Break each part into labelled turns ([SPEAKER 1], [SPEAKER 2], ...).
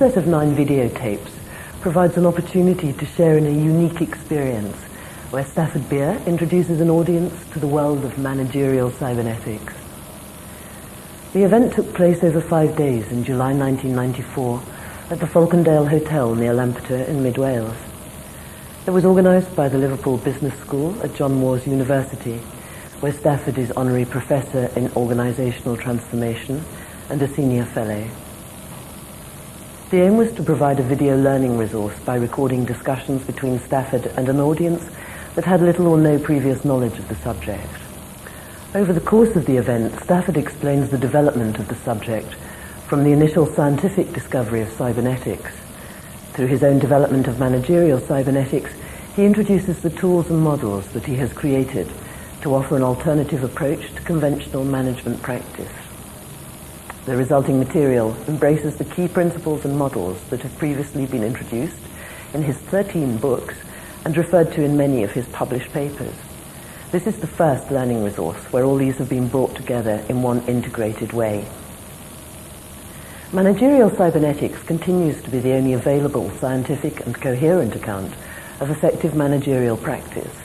[SPEAKER 1] set of 9 videotapes provides an opportunity to share in a unique experience where Stafford Beer introduces an audience to the world of managerial cybernetics. The event took place over 5 days in July 1994 at the Falcondale Hotel near Lampeter in Mid Wales. It was organised by the Liverpool Business School at John Moores University, where Stafford is Honorary Professor in Organisational Transformation and a Senior Fellow. The aim was to provide a video learning resource by recording discussions between Stafford and an audience that had little or no previous knowledge of the subject. Over the course of the event, Stafford explains the development of the subject from the initial scientific discovery of cybernetics. Through his own development of managerial cybernetics, he introduces the tools and models that he has created to offer an alternative approach to conventional management practice. The resulting material embraces the key principles and models that have previously been introduced in his 13 books and referred to in many of his published papers. This is the first learning resource where all these have been brought together in one integrated way. Managerial cybernetics continues to be the only available scientific and coherent account of effective managerial practice.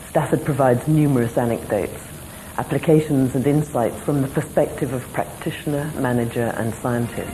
[SPEAKER 1] Stafford provides numerous anecdotes, applications and insights from the perspective of practitioner, manager and scientist.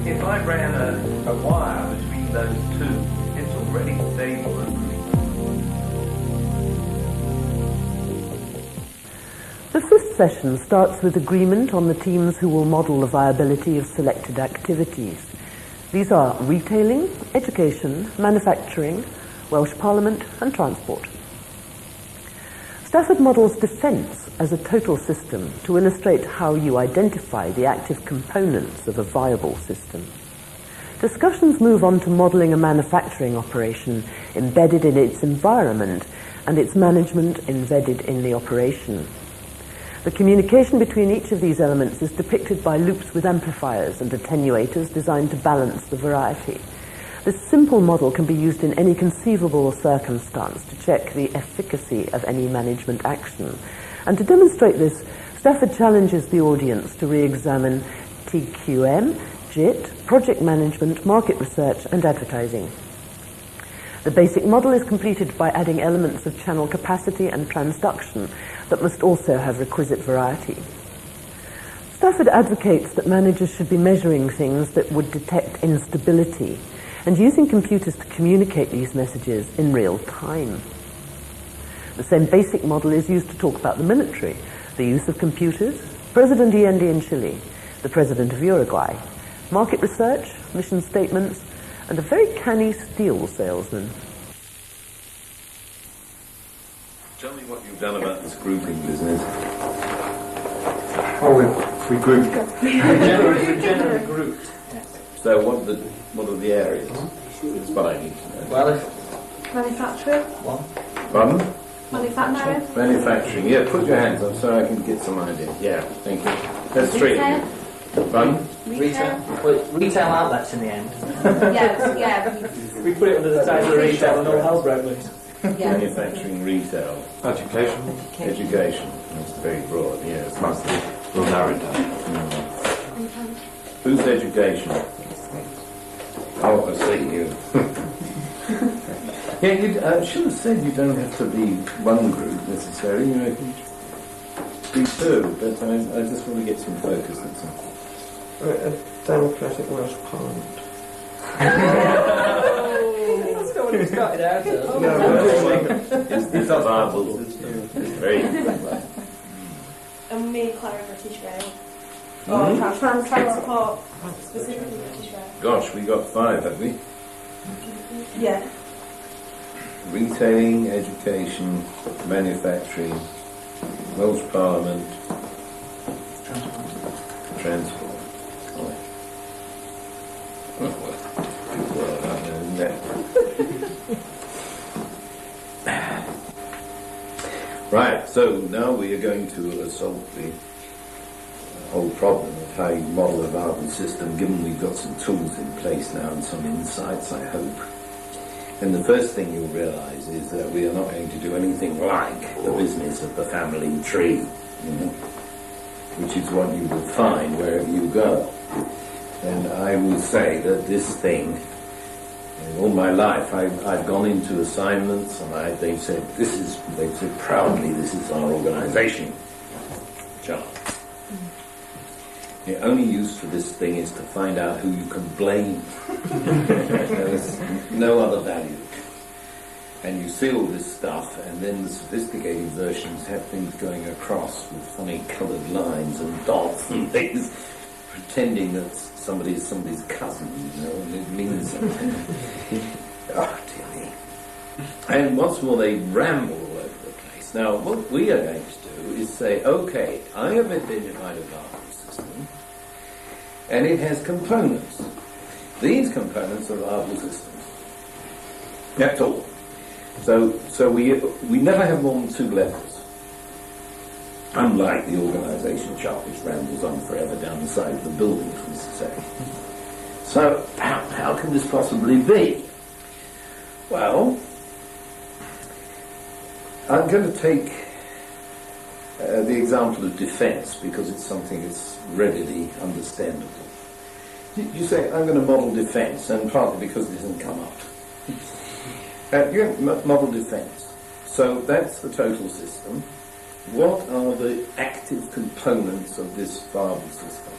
[SPEAKER 2] If I ran a wire between those two, it's already stable and
[SPEAKER 1] The fifth session starts with agreement on the teams who will model the viability of selected activities. These are retailing, education, manufacturing, Welsh Parliament and transport. Stafford models defence as a total system to illustrate how you identify the active components of a viable system. Discussions move on to modelling a manufacturing operation embedded in its environment and its management embedded in the operation. The communication between each of these elements is depicted by loops with amplifiers and attenuators designed to balance the variety. This simple model can be used in any conceivable circumstance to check the efficacy of any management action. And to demonstrate this, Stafford challenges the audience to re-examine TQM, JIT, project management, market research, and advertising. The basic model is completed by adding elements of channel capacity and transduction that must also have requisite variety. Stafford advocates that managers should be measuring things that would detect instability and using computers to communicate these messages in real time. The same basic model is used to talk about the military, the use of computers, President Allende in Chile, the President of Uruguay, market research, mission statements, and a very canny steel salesman.
[SPEAKER 2] Tell me what you've done about this grouping business.
[SPEAKER 3] Oh, we grouped.
[SPEAKER 2] Generally grouped. So what are the areas? That's what I need to know.
[SPEAKER 3] Well,
[SPEAKER 4] Manufacturing.
[SPEAKER 2] Pardon?
[SPEAKER 4] Manufacturing.
[SPEAKER 2] Manufacturing. Yeah, put your hands up so I can get some idea. Yeah, thank you. That's three. Fun?
[SPEAKER 3] Retail.
[SPEAKER 4] Well, retail outlets in the end.
[SPEAKER 3] Yeah.
[SPEAKER 4] We put it under the title of retail and all hell broke loose.
[SPEAKER 3] Yeah.
[SPEAKER 2] Manufacturing, retail,
[SPEAKER 5] Education.
[SPEAKER 2] education. That's very broad, yes.
[SPEAKER 5] We'll narrow it down.
[SPEAKER 2] Who's education? Oh, I see you. Yeah, I should have said you don't have to be one group necessarily. You know, you can be two, but I just want to get some focus. That's all.
[SPEAKER 5] A democratic Welsh Parliament.
[SPEAKER 4] That's not what it started out as.
[SPEAKER 2] It's a viable system. It's very good.
[SPEAKER 3] And me and Claire are British Rail.
[SPEAKER 2] Mhm.
[SPEAKER 3] Transport, specifically British Rail.
[SPEAKER 2] Gosh, we got 5, have we?
[SPEAKER 3] Yeah.
[SPEAKER 2] Retailing, education, manufacturing, Welsh Parliament, transport. Oh, well, good word out there, isn't it? Right, so now we are going to solve the whole problem of how you model a viable system, given we've got some tools in place now and some insights, I hope. And the first thing you'll realise is that we are not going to do anything like the business of the family tree, you know, which is what you will find wherever you go. And I will say that this thing, all my life, I've gone into assignments and they've said proudly, this is our organisation chart. The only use for this thing is to find out who you can blame. There's no other value. And you see all this stuff, and then the sophisticated versions have things going across with funny coloured lines and dots and things, pretending that somebody is somebody's cousin, you know, and it means something. Oh, dear me. And what's more, they ramble all over the place. Now, what we are going to do is say, okay, I have identified a viable system, and it has components. These components are viable systems. That's all. So we never have more than 2 levels. Unlike the organisation chart, which rambles on forever down the side of the building, for instance. So how can this possibly be? Well, I'm going to take the example of defence because it's something that's readily understandable. You say, I'm going to model defence, and partly because it hasn't come up. You model defence. So that's the total system. What are the active components of this viable system?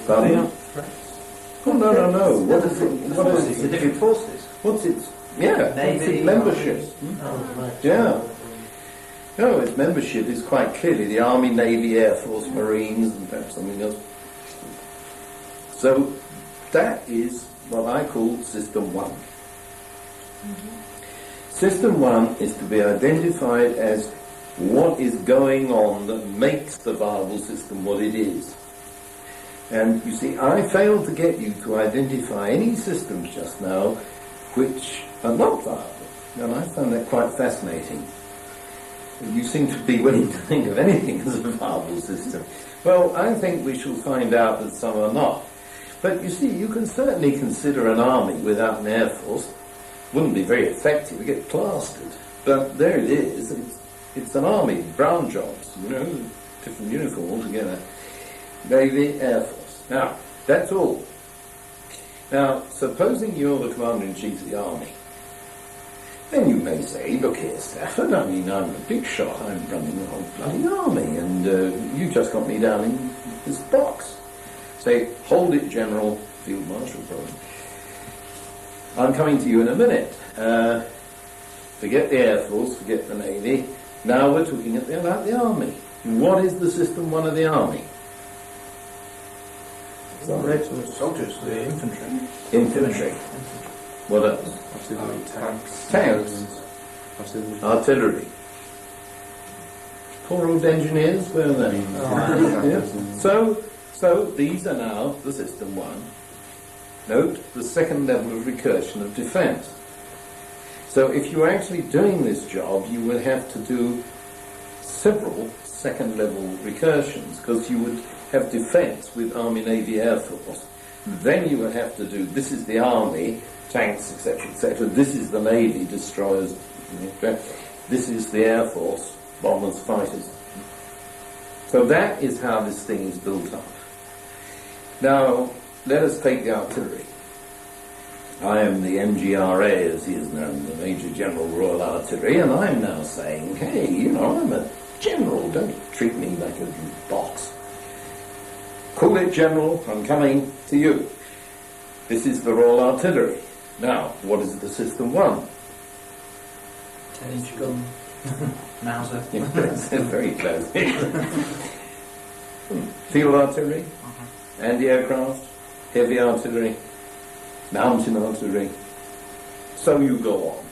[SPEAKER 2] Pardon? Oh, no. What is it? What is it?
[SPEAKER 4] The different forces.
[SPEAKER 2] What's its? Yeah,
[SPEAKER 4] Navy,
[SPEAKER 2] what's its membership?
[SPEAKER 4] Oh, right.
[SPEAKER 2] Yeah. No, its membership is quite clearly the Army, Navy, Air Force, Marines, and perhaps something else. So that is what I call System 1. Mm-hmm. System 1 is to be identified as what is going on that makes the viable system what it is. And you see, I failed to get you to identify any systems just now which are not viable. And I found that quite fascinating. You seem to be willing to think of anything as a viable system. Well, I think we shall find out that some are not. But you see, you can certainly consider an army without an air force. Wouldn't be very effective, it get plastered. But there it is, it's an army, brown jobs, you know, different uniform altogether. Navy, Air Force. Now, that's all. Now, supposing you're the Commander-in-Chief of the Army, then you may say, look here, Stafford, I mean, I'm a big shot, I'm running the whole bloody army, and you just got me down in this box. Say, hold it, General, Field Marshal, probably. I'm coming to you in a minute. Forget the Air Force, forget the Navy. Now we're talking about the Army. What is the System 1 of the Army?
[SPEAKER 5] Soldiers,
[SPEAKER 4] The infantry.
[SPEAKER 2] Infantry. What else? Tanks. Artillery. Poor old engineers, where are they? Yeah. So these are now the System 1. Note the second level of recursion of defence. So if you're actually doing this job, you will have to do several second level recursions, because you would have defence with Army, Navy, Air Force. Then you would have to do, this is the Army, tanks, etc., etc. This is the Navy, destroyers. This is the Air Force, bombers, fighters. So that is how this thing is built up. Now, let us take the artillery. I am the MGRA, as he is known, the Major General Royal Artillery, and I'm now saying, hey, you know, I'm a general, don't treat me like a box. Call it General, I'm coming to you. This is the Royal Artillery. Now, what is the System 1?
[SPEAKER 4] 10-inch gun. Mauser.
[SPEAKER 2] Very close. Field artillery, anti-aircraft, heavy artillery, mountain artillery. So you go on.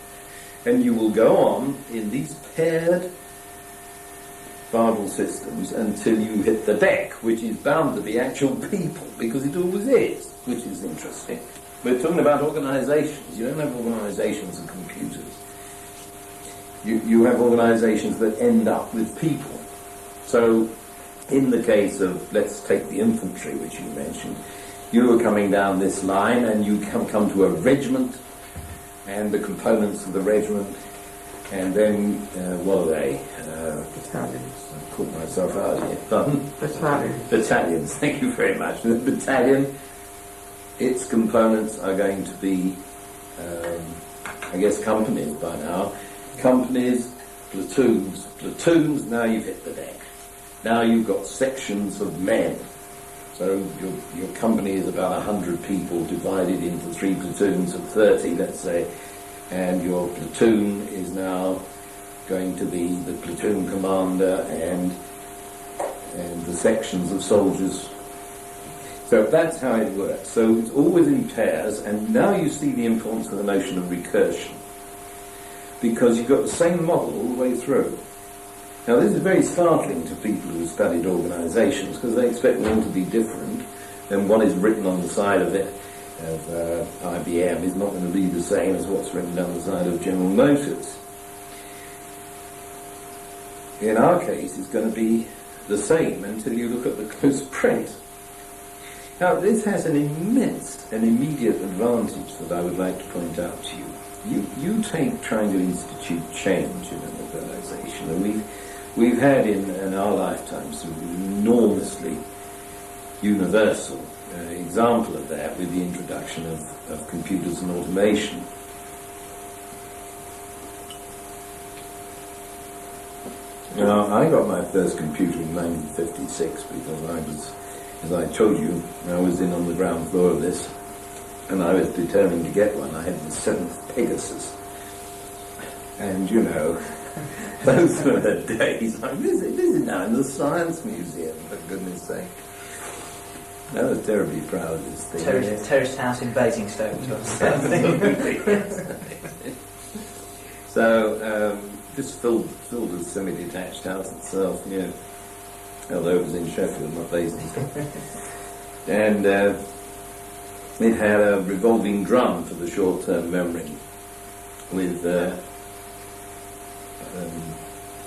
[SPEAKER 2] And you will go on in these paired Bible systems until you hit the deck, which is bound to be actual people, because it always is, which is interesting. We're talking about organisations. You don't have organisations and computers. You have organisations that end up with people. So, in the case of, let's take the infantry, which you mentioned, you are coming down this line and you come to a regiment and the components of the regiment, and then, what are they?
[SPEAKER 5] Battalions.
[SPEAKER 2] I caught myself out here. Pardon?
[SPEAKER 5] Battalions.
[SPEAKER 2] Battalions, thank you very much. The battalion, its components are going to be, I guess, companies by now. Companies, platoons. Platoons, now you've hit the deck. Now you've got sections of men. So your company is about 100 people divided into 3 platoons of 30, let's say, and your platoon is now going to be the platoon commander and the sections of soldiers. So that's how it works. So it's always in pairs, and now you see the importance of the notion of recursion, because you've got the same model all the way through. Now this is very startling to people who studied organisations, because they expect them all to be different, and what is written on the side of it, of IBM, is not going to be the same as what's written down the side of General Motors. In our case, it's going to be the same until you look at the close print. Now this has an immense and immediate advantage that I would like to point out to you. You take trying to institute change in an organisation, and we've had in our lifetime some enormously universal example of that with the introduction of computers and automation. Now, I got my first computer in 1956 because I was, as I told you, I was in on the ground floor of this, and I was determined to get one. I had the 7th Pegasus. And, you know, those were the days. I visit now in the Science Museum, for goodness sake. I was terribly proud of this thing.
[SPEAKER 4] Terraced house in Basingstoke.
[SPEAKER 2] So, this filled with semi-detached house itself, yeah. Although it was in Sheffield, not Basingstoke. And it had a revolving drum for the short-term memory with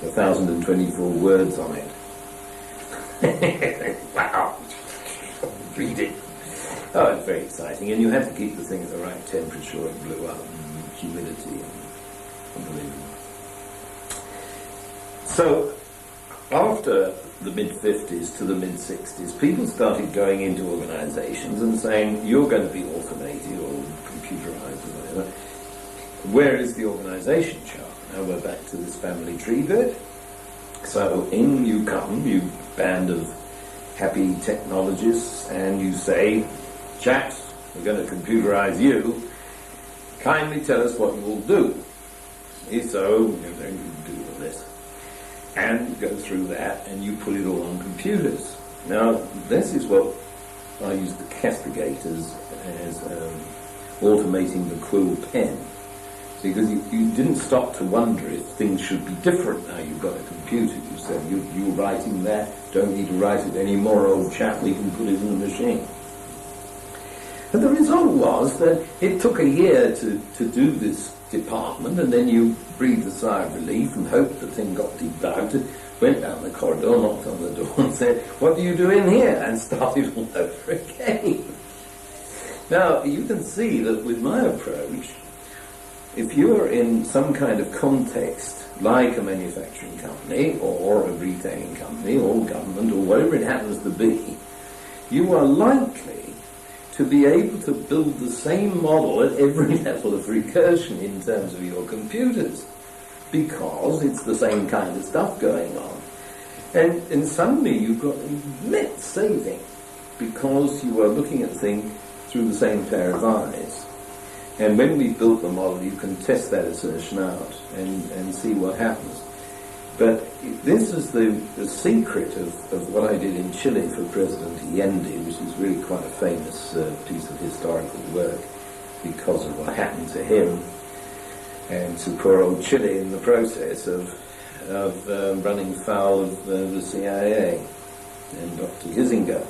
[SPEAKER 2] 1,024 words on it. Wow! Read it. Oh, it's very exciting. And you had to keep the thing at the right temperature, or it blew up, and humidity, and unbelievable. So, after the mid-50s to the mid-60s, people started going into organisations and saying, you're going to be automated or computerised or whatever. Where is the organisation chart? Now we're back to this family tree bit. So in you come, you band of happy technologists, and you say, chaps, we're going to computerise you. Kindly tell us what you will do. So you're going to do all this. And go through that, and you put it all on computers. Now, this is what I use the castigators as automating the quill pen. Because you didn't stop to wonder if things should be different now you've got a computer. You said, you're writing that, don't need to write it anymore, old chap, we can put it in the machine. And the result was that it took a year to do this department, and then you breathed a sigh of relief and hoped the thing got debugged, went down the corridor, knocked on the door and said, "What do you do in here?" and started all over again. Now, you can see that with my approach, if you're in some kind of context, like a manufacturing company, or a retailing company, or government, or whatever it happens to be, you are likely to be able to build the same model at every level of recursion in terms of your computers, because it's the same kind of stuff going on. And suddenly you've got immense saving, because you are looking at things through the same pair of eyes. And when we built the model, you can test that assertion out and see what happens. But this is the secret of what I did in Chile for President Allende, which is really quite a famous piece of historical work because of what happened to him and to poor old Chile in the process of running foul of the CIA and Dr. Kissinger.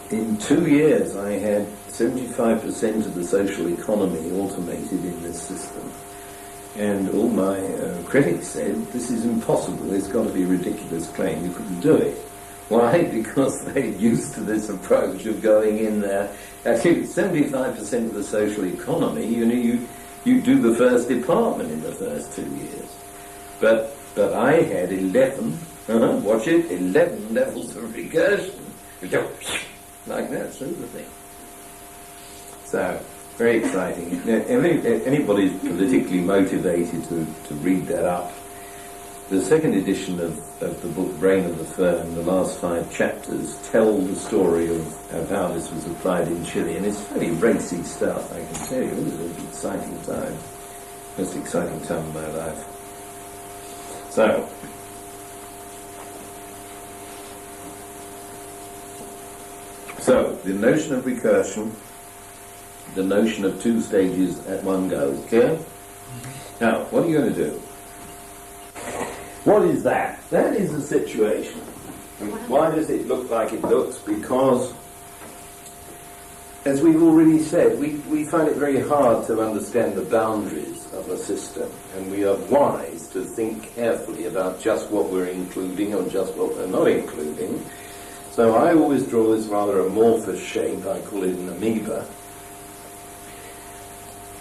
[SPEAKER 2] In 2 years, I had 75% of the social economy automated in this system. And all my critics said, "This is impossible, it's got to be a ridiculous claim, you couldn't do it." Why? Because they're used to this approach of going in there. Actually, 75% of the social economy, you do the first department in the first 2 years. But I had 11, watch it, 11 levels of recursion. Like that through the thing. So, very exciting. Now, if anybody's politically motivated to read that up, the second edition of the book Brain of the Firm, the last 5 chapters, tell the story of how this was applied in Chile. And it's very racy stuff, I can tell you. It was an exciting time. Most exciting time of my life. So, the notion of recursion, the notion of 2 stages at one go, is clear? Now, what are you going to do? What is that? That is the situation. Why does it look like it looks? Because, as we've already said, we find it very hard to understand the boundaries of a system, and we are wise to think carefully about just what we're including or just what we're not including. So I always draw this rather amorphous shape, I call it an amoeba,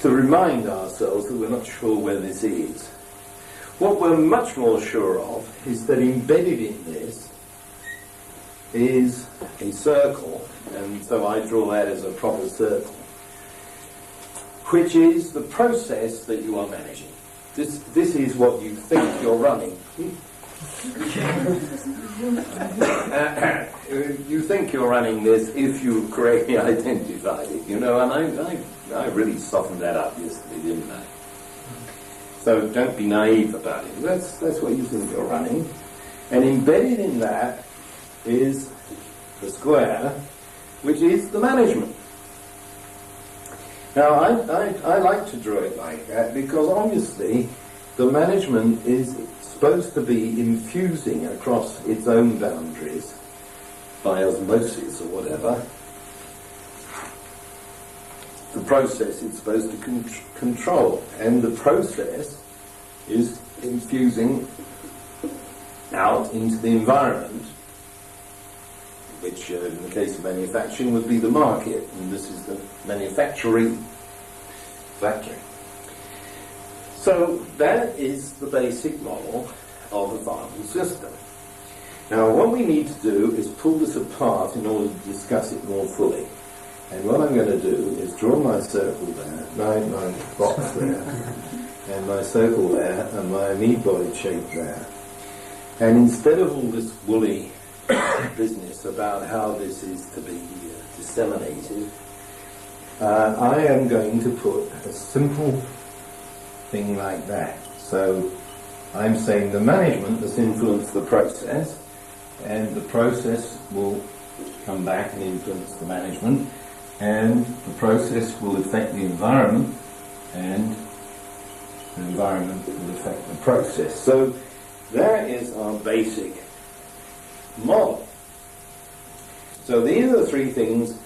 [SPEAKER 2] to remind ourselves that we're not sure where this is. What we're much more sure of is that embedded in this is a circle, and so I draw that as a proper circle, which is the process that you are managing. This is what you think you're running. You think you're running this if you correctly identified it, and I really softened that up yesterday, didn't I? So don't be naive about it. That's what you think you're running. And embedded in that is the square, which is the management. Now, I like to draw it like that because obviously the management is supposed to be infusing across its own boundaries by osmosis or whatever the process it's supposed to control, and the process is infusing out into the environment, which in the case of manufacturing would be the market, and this is the manufacturing factory. So that is the basic model of a viable system. Now what we need to do is pull this apart in order to discuss it more fully. And what I'm going to do is draw my circle there, my box there, and my circle there, and my amoeboid shape there. And instead of all this woolly business about how this is to be disseminated, I am going to put a simple thing like that. So I'm saying the management has influenced the process, and the process will come back and influence the management, and the process will affect the environment, and the environment will affect the process. So that is our basic model. So these are the 3 things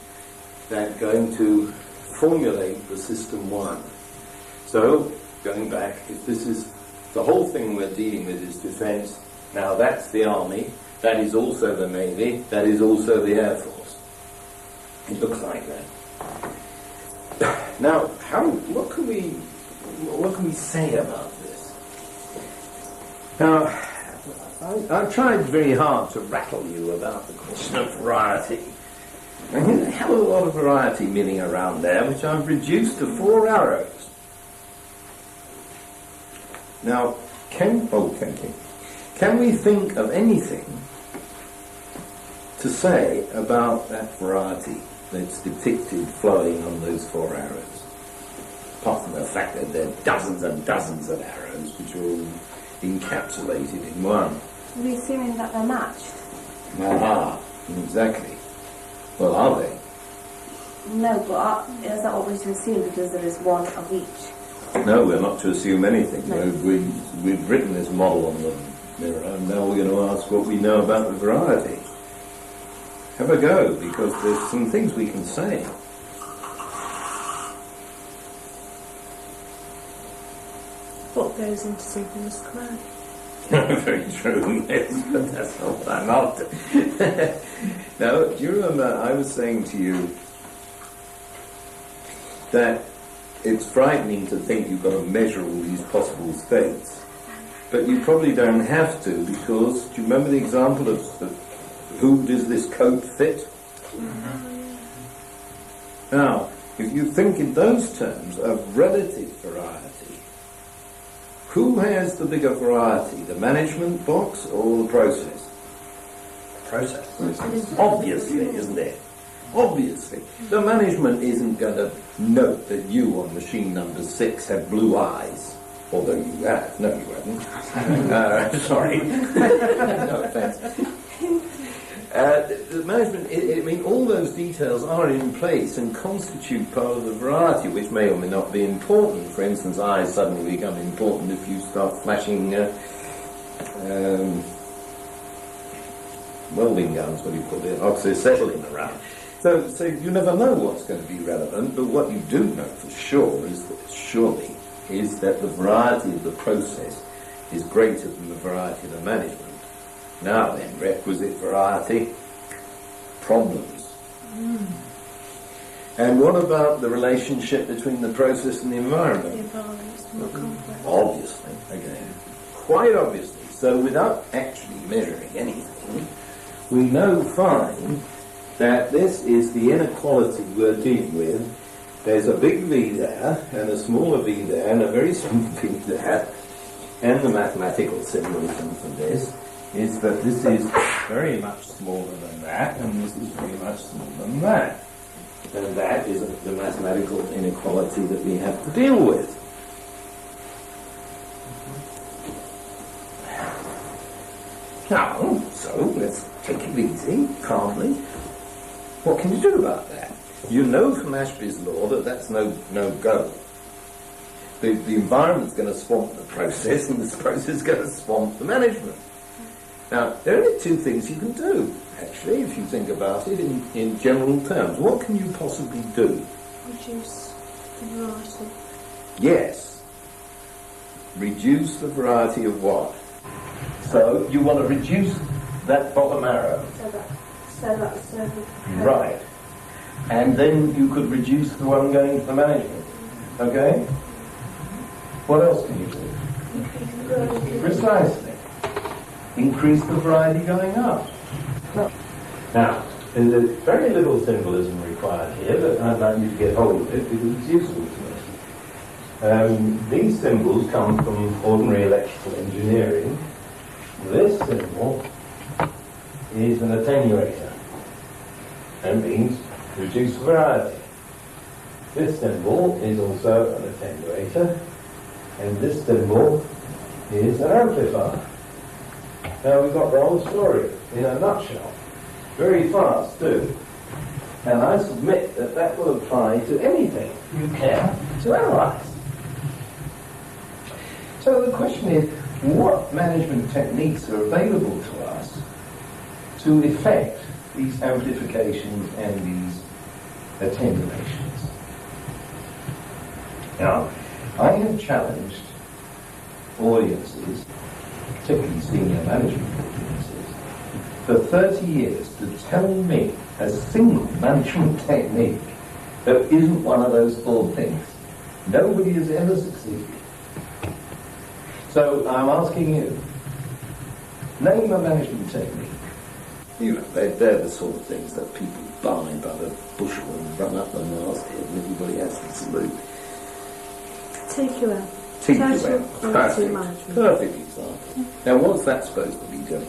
[SPEAKER 2] that are going to formulate the system one. So, going back, if this is the whole thing we're dealing with is defence, now that's the Army, that is also the Navy, that is also the Air Force. It looks like that. Now, what can we say about this? Now, I've tried very hard to rattle you about the question of variety. And there's a hell of a lot of variety milling around there, which I've reduced to 4 arrows. Now, can we think of anything to say about that variety that's depicted flowing on those 4 arrows? Apart from the fact that there are dozens and dozens of arrows which are all encapsulated in one.
[SPEAKER 3] Are we assuming that they're matched?
[SPEAKER 2] Aha, exactly. Well, are they?
[SPEAKER 3] No, but is that what we're to assume because there is one of each?
[SPEAKER 2] No, we're not to assume anything.
[SPEAKER 3] No.
[SPEAKER 2] We've written this model on the mirror, and now we're going to ask what we know about the variety. Have a go, because there's some things we can say.
[SPEAKER 3] What goes into something as square?
[SPEAKER 2] Very true, yes, but that's not what I'm after. Now, do you remember I was saying to you that it's frightening to think you've got to measure all these possible states, but you probably don't have to, because do you remember the example of who does this coat fit?
[SPEAKER 4] Mm-hmm.
[SPEAKER 2] Now, if you think in those terms of relative variety, who has the bigger variety, the management box or the process?
[SPEAKER 4] Process.
[SPEAKER 2] Obviously, isn't it? Obviously. The management isn't going to note that you on machine number 6 have blue eyes. Although you have. No, you haven't. Sorry. No offence. The management, I mean, all those details are in place and constitute part of the variety, which may or may not be important. For instance, eyes suddenly become important if you start flashing welding guns, what do you call it, oxyacetylene around. So you never know what's going to be relevant, but what you do know for sure is that the variety of the process is greater than the variety of the management. Now then, requisite variety, problems. And what about the relationship between the process and the environment?
[SPEAKER 3] The environment's more complex.
[SPEAKER 2] Obviously, again, quite obviously. So without actually measuring anything, we know fine that this is the inequality we're dealing with. There's a big V there, and a smaller V there, and a very small V there, and the mathematical symbolism for this is that this is very much smaller than that, and this is very much smaller than that. And that is the mathematical inequality that we have to deal with. Now, so let's take it easy, calmly. What can you do about that? You know from Ashby's law that that's no go. The environment's going to swamp the process, and this process is going to swamp the management. Now, there are only 2 things you can do, actually, if you think about it in general terms. What can you possibly do?
[SPEAKER 3] Reduce the variety.
[SPEAKER 2] Yes. Reduce the variety of what? So, you want to reduce that bottom arrow.
[SPEAKER 3] So
[SPEAKER 2] Right. And then you could reduce the one going to the management. Okay? What else can you do? Precisely. Increase the variety going up. Now, there's very little symbolism required here, but I'd like you to get hold of it because it's useful to us. These symbols come from ordinary electrical engineering. This symbol is an attenuator. That means reduce variety. This symbol is also an attenuator, and this symbol is an amplifier. Now we've got the whole story in a nutshell. Very fast too. And I submit that that will apply to anything you care to analyse. So the question is, what management techniques are available to us to effect these amplifications and these attenuations? Now, I have challenged audiences, particularly senior management audiences, for 30 years to tell me a single management technique that isn't one of those four things. Nobody has ever succeeded. So I'm asking you, name a management technique. You know, they're the sort of things that people buy by the bushel and run up the masthead and everybody has to salute.
[SPEAKER 3] TQM.
[SPEAKER 2] TQM.
[SPEAKER 3] Total Quality Management.
[SPEAKER 2] Perfect example. Now, what's that supposed to be doing?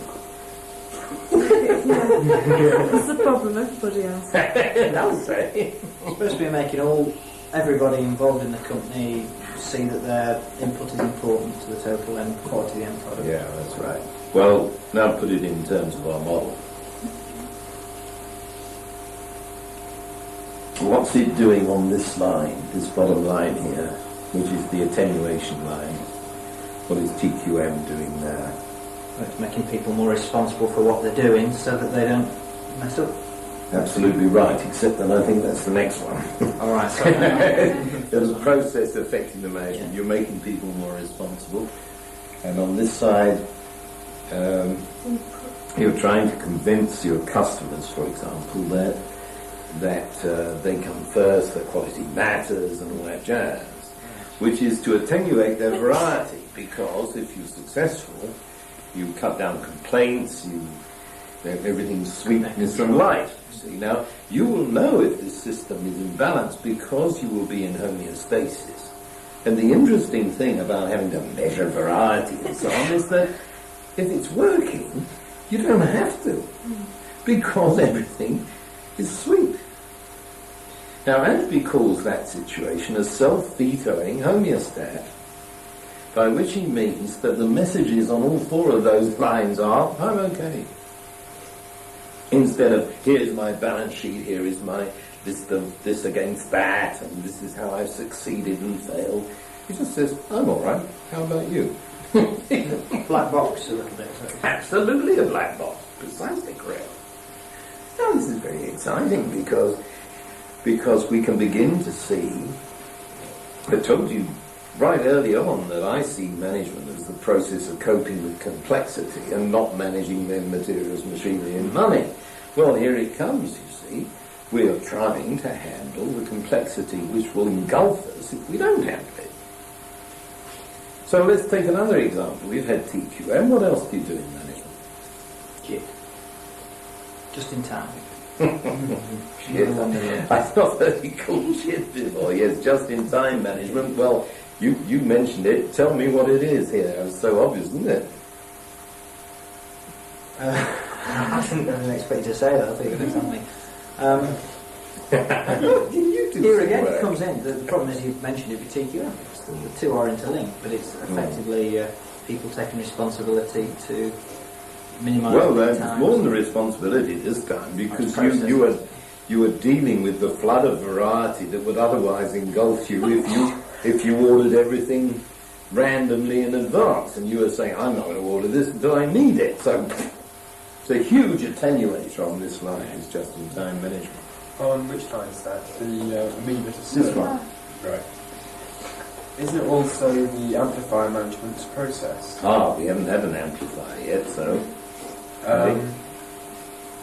[SPEAKER 3] That's the problem, everybody else.
[SPEAKER 2] I'll say.
[SPEAKER 4] It's supposed to be making everybody involved in the company see that their input is important to the total end quality of the end product.
[SPEAKER 2] Yeah, that's right. Well, now put it in terms of our model. What's it doing on this line, this bottom line here, which is the attenuation line? What is TQM doing there?
[SPEAKER 4] It's making people more responsible for what they're doing so that they don't mess up.
[SPEAKER 2] Absolutely right, except that I think that's the next one.
[SPEAKER 4] All right, so
[SPEAKER 2] There's a process affecting the management. You're making people more responsible. And on this side, you're trying to convince your customers, for example, that they come first, that quality matters and all that jazz, which is to attenuate their variety, because if you're successful, you cut down complaints, everything's sweetness and light. See, now, you will know if this system is imbalanced because you will be in homeostasis. And the interesting thing about having to measure variety and so on is that if it's working, you don't have to, because everything is sweet. Now, Ashby calls that situation a self-vetoing homeostat, by which he means that the messages on all four of those lines are, I'm okay. Instead of, here's my balance sheet, here is my this against that, and this is how I've succeeded and failed. He just says, I'm all right. How about you?
[SPEAKER 4] black box a little bit.
[SPEAKER 2] Absolutely a black box. Precisely correct. Now, this is very exciting because we can begin to see, I told you right early on that I see management as the process of coping with complexity and not managing their materials, machinery and money. Well, here it comes, you see. We are trying to handle the complexity which will engulf us if we don't handle it. So let's take another example. We've had TQM. What else do you do in management?
[SPEAKER 4] JIT. Just in time.
[SPEAKER 2] Shit. I've not heard you called shit before. Yes, just-in-time management. Well, you mentioned it. Tell me what it is here. It's so obvious, isn't it?
[SPEAKER 4] I didn't expect you to say that. I think you're going to tell me.
[SPEAKER 2] You do
[SPEAKER 4] Here
[SPEAKER 2] some
[SPEAKER 4] again,
[SPEAKER 2] work.
[SPEAKER 4] it comes in. The problem is you mentioned it with TQM. The two are interlinked, but it's effectively people taking responsibility to minimise
[SPEAKER 2] Well,
[SPEAKER 4] the
[SPEAKER 2] it's
[SPEAKER 4] time.
[SPEAKER 2] more than the responsibility this time, because
[SPEAKER 4] Process.
[SPEAKER 2] you were dealing with the flood of variety that would otherwise engulf you if you ordered everything randomly in advance, and you were saying, I'm not going to order this until I need it. So it's a huge attenuator on this line. It's just-in-time management.
[SPEAKER 5] On which line is that? The amoeba to
[SPEAKER 2] This
[SPEAKER 5] cylinder?
[SPEAKER 2] one.
[SPEAKER 5] Right. Isn't it also the amplifier management process?
[SPEAKER 2] We haven't had an amplifier yet, so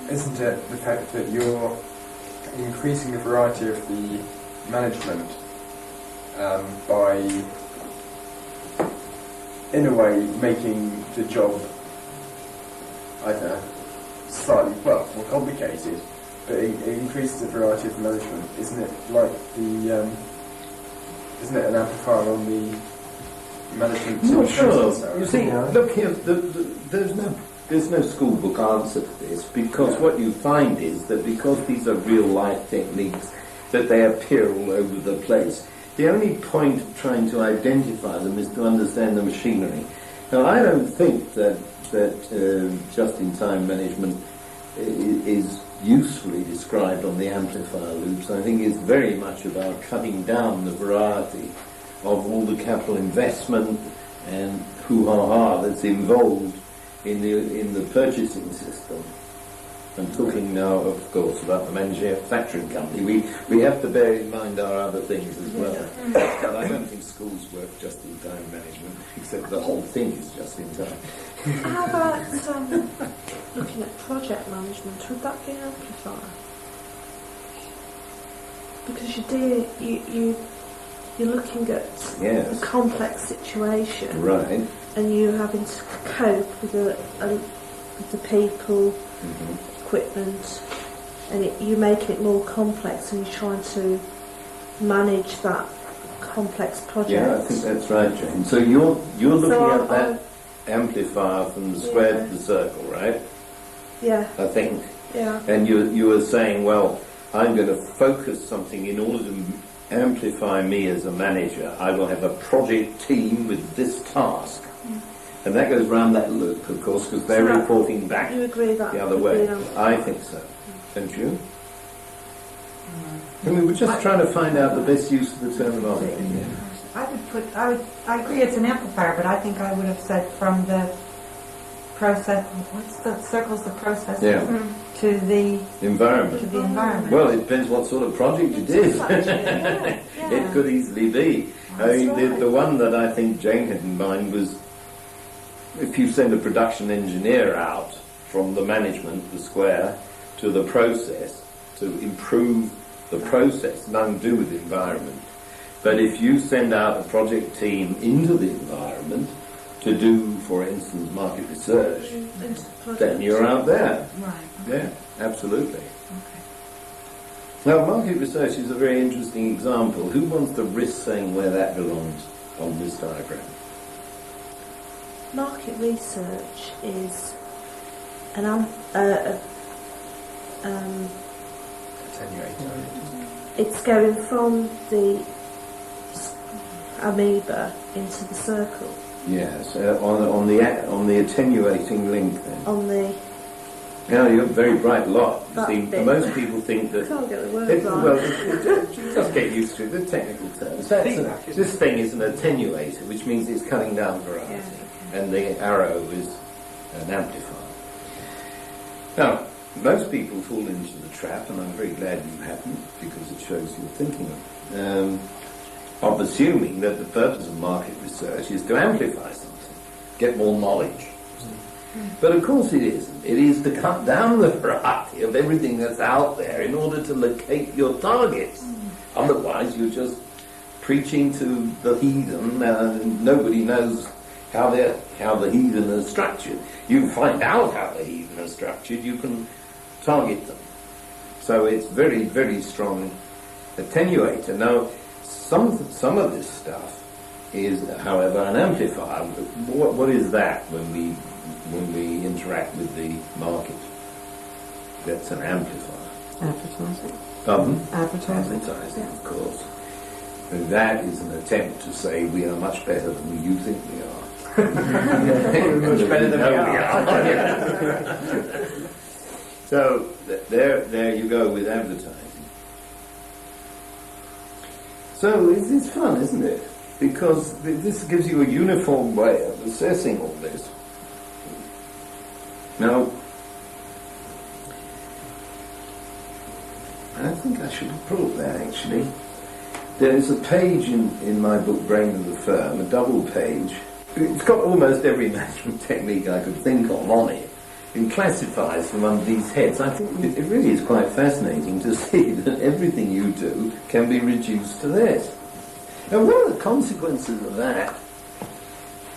[SPEAKER 5] Isn't it the fact that you're increasing the variety of the management by, in a way, making the job either slightly, well, more complicated, but it increases the variety of management? Isn't it like the, isn't it an amplifier on the management?
[SPEAKER 2] I'm not sure.
[SPEAKER 5] process?
[SPEAKER 2] You see, look here, there's no school book answer to this, because what you find is that because these are real life techniques, that they appear all over the place. The only point of trying to identify them is to understand the machinery. Now, I don't think that just-in-time management is usefully described on the amplifier loops. I think it's very much about cutting down the variety of all the capital investment and hoo-ha-ha that's involved in the purchasing system. I'm talking now, of course, about the manufacturing company. We have to bear in mind our other things as well. But I don't think schools work just in time management, except the whole thing is just in time.
[SPEAKER 6] How about looking at project management? Would that be an amplifier? Because you're looking at
[SPEAKER 2] Yes.
[SPEAKER 6] a complex situation,
[SPEAKER 2] Right.
[SPEAKER 6] and you're having to cope with the people, equipment, and you're making it more complex, and you're trying to manage that complex project.
[SPEAKER 2] Yeah, I think that's right, Jane. So you're looking
[SPEAKER 6] So
[SPEAKER 2] at that amplifier from the square to the circle, right?
[SPEAKER 6] Yeah,
[SPEAKER 2] I think.
[SPEAKER 6] yeah.
[SPEAKER 2] And you were saying, well, I'm going to focus something in order to amplify me as a manager. I will have a project team with this task. And that goes round that loop, of course, because they're
[SPEAKER 6] So
[SPEAKER 2] reporting back
[SPEAKER 6] You agree that
[SPEAKER 2] the other
[SPEAKER 6] would
[SPEAKER 2] way.
[SPEAKER 6] be an amplifier?
[SPEAKER 2] I think so. Don't you? And we were just trying to find out the best use of the terminology.
[SPEAKER 7] I agree it's an amplifier, but I think I would have said from the process, what's the circles, the process,
[SPEAKER 2] Yeah.
[SPEAKER 7] to the
[SPEAKER 2] Environment.
[SPEAKER 7] environment.
[SPEAKER 2] Well, it depends what sort of project it is.
[SPEAKER 7] Yeah.
[SPEAKER 2] It could easily be. I mean, the one that I think Jane had in mind was if you send a production engineer out from the management, the square, to the process to improve the process, nothing to do with the environment. But if you send out a project team into the environment to do, for instance, market research, then you're out there.
[SPEAKER 7] Right.
[SPEAKER 2] Yeah, absolutely.
[SPEAKER 7] Okay.
[SPEAKER 2] Now, market research is a very interesting example. Who wants to risk saying where that belongs on this diagram?
[SPEAKER 6] Market research is an it's going from the amoeba into the circle.
[SPEAKER 2] Yes, on the attenuating link then.
[SPEAKER 6] On the
[SPEAKER 2] Now, you're a very bright lot. You
[SPEAKER 6] That
[SPEAKER 2] see,
[SPEAKER 6] bit.
[SPEAKER 2] most people think that...
[SPEAKER 6] can't get the words right.
[SPEAKER 2] Well, just get used to the technical terms. This thing is an attenuator, which means it's cutting down variety, and the arrow is an amplifier. Now, most people fall into the trap, and I'm very glad you haven't, because it shows you're thinking of assuming that the purpose of market research is to amplify something, get more knowledge. But of course it isn't. It is to cut down the variety of everything that's out there in order to locate your targets. Otherwise you're just preaching to the heathen and nobody knows how the heathen are structured. You find out how the heathen are structured, you can target them. So it's very, very strong attenuator. Now, some of this stuff is, however, an amplifier. What is that when we interact with the market? That's an amplifier.
[SPEAKER 7] Advertising.
[SPEAKER 2] Pardon?
[SPEAKER 7] Advertising.
[SPEAKER 2] Advertising, of course. And that is an attempt to say we are much better than you think we are.
[SPEAKER 4] Much better than we are.
[SPEAKER 2] So there you go with advertising. So it's fun, isn't it? Because this gives you a uniform way of assessing all this. Now, I think I should have brought that actually. There is a page in my book, Brain of the Firm, a double page. It's got almost every management technique I could think of on it, and classifies from under these heads. I think it really is quite fascinating to see that everything you do can be reduced to this. Now, one of the consequences of that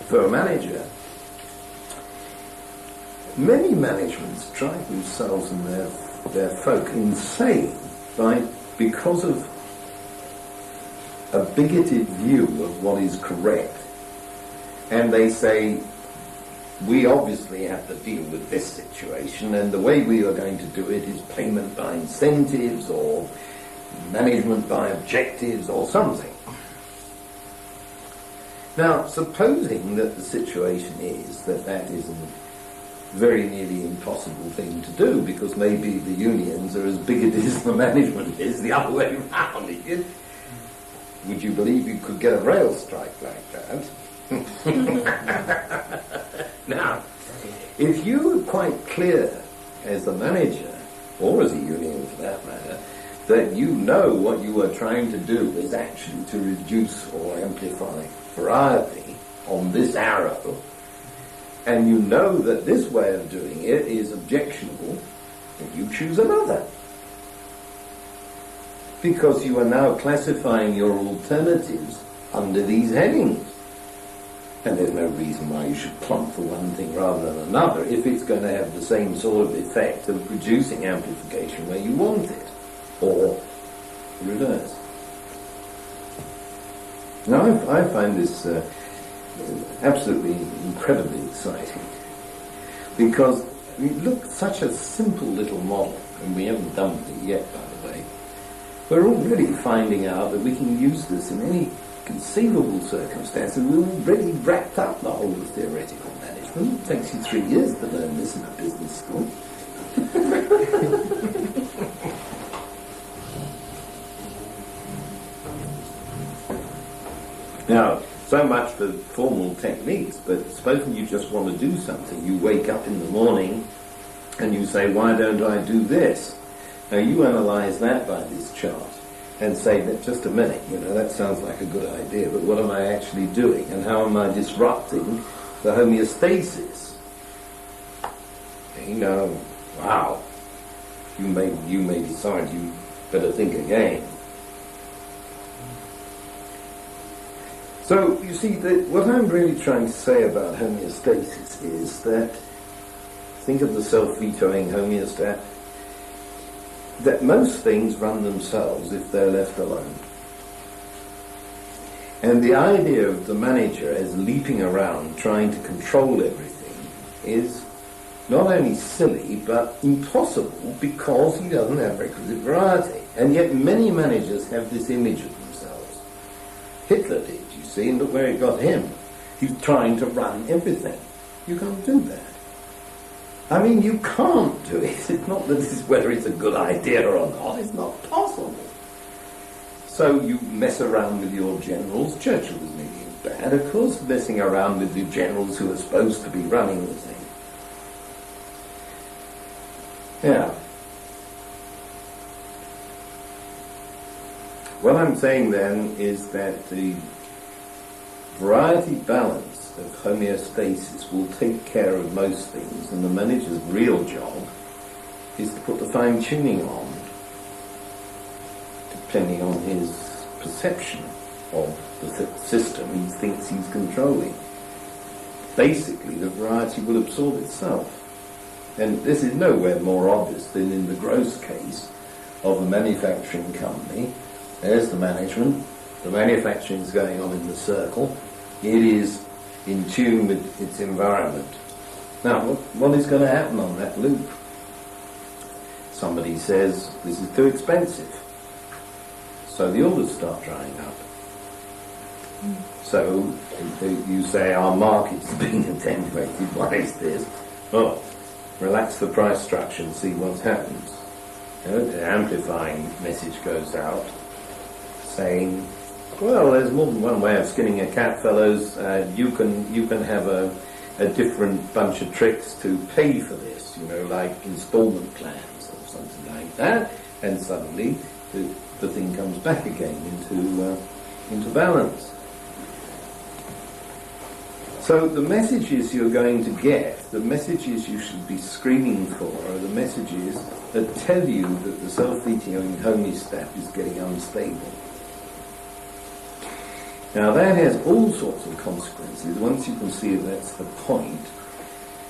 [SPEAKER 2] for a manager, many managements drive themselves and their folk insane because of a bigoted view of what is correct. And they say, we obviously have to deal with this situation, and the way we are going to do it is payment by incentives or management by objectives or something. Now, supposing that the situation is that is a very nearly impossible thing to do, because maybe the unions are as bigoted as the management is the other way around. Would you believe you could get a rail strike like that? Now, if you were quite clear as a manager or as a union for that matter, that you know what you are trying to do is actually to reduce or amplify variety on this arrow, and you know that this way of doing it is objectionable, then you choose another. Because you are now classifying your alternatives under these headings. And there's no reason why you should plump for one thing rather than another if it's going to have the same sort of effect of producing amplification where you want it, or reverse. Now I find this absolutely incredibly exciting, because I mean, look, such a simple little model, and we haven't done it yet, by the way. We're already finding out that we can use this in any conceivable circumstances. We've already wrapped up the whole of theoretical management. It takes you 3 years to learn this in a business school. Now, so much for formal techniques, but suppose you just want to do something. You wake up in the morning and you say, why don't I do this? Now you analyse that by this chart and say that just a minute, that sounds like a good idea, but what am I actually doing, and how am I disrupting the homeostasis? Wow, you may decide you better think again. So you see that what I'm really trying to say about homeostasis is that, think of the self-vetoing homeostat, that most things run themselves if they're left alone. And the idea of the manager as leaping around trying to control everything is not only silly but impossible, because he doesn't have requisite variety. And yet many managers have this image of themselves. Hitler did, you see, and look where it got him. He's trying to run everything. You can't do that. I mean, you can't do it. It's not that this is whether it's a good idea or not. It's not possible. So you mess around with your generals. Churchill was maybe bad, of course, messing around with the generals who are supposed to be running the thing. Yeah. What I'm saying then is that the variety balance of homeostasis will take care of most things, and the manager's real job is to put the fine-tuning on, depending on his perception of the system he thinks he's controlling. Basically, the variety will absorb itself. And this is nowhere more obvious than in the gross case of a manufacturing company. There's the management, the manufacturing is going on in the circle, it is in tune with its environment. Now, what is going to happen on that loop? Somebody says, this is too expensive. So the orders start drying up. So you say, our market's being attenuated. Why is this? Oh, relax the price structure and see what happens. The amplifying message goes out saying, well, there's more than one way of skinning a cat, fellows. You can have a different bunch of tricks to pay for this, like installment plans or something like that, and suddenly the thing comes back again into balance. So the messages you're going to get, the messages you should be screening for, are the messages that tell you that the self-vetoing homeostat is getting unstable. Now that has all sorts of consequences. Once you can see that that's the point,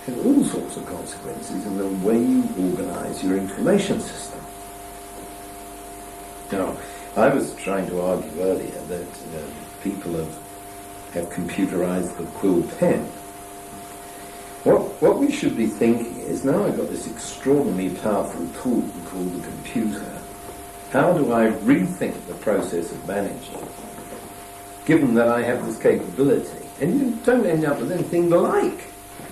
[SPEAKER 2] it has all sorts of consequences in the way you organise your information system. Now, I was trying to argue earlier that people have computerised the quill pen. What we should be thinking is, now I've got this extraordinarily powerful tool called the computer, how do I rethink the process of managing, given that I have this capability? And you don't end up with anything like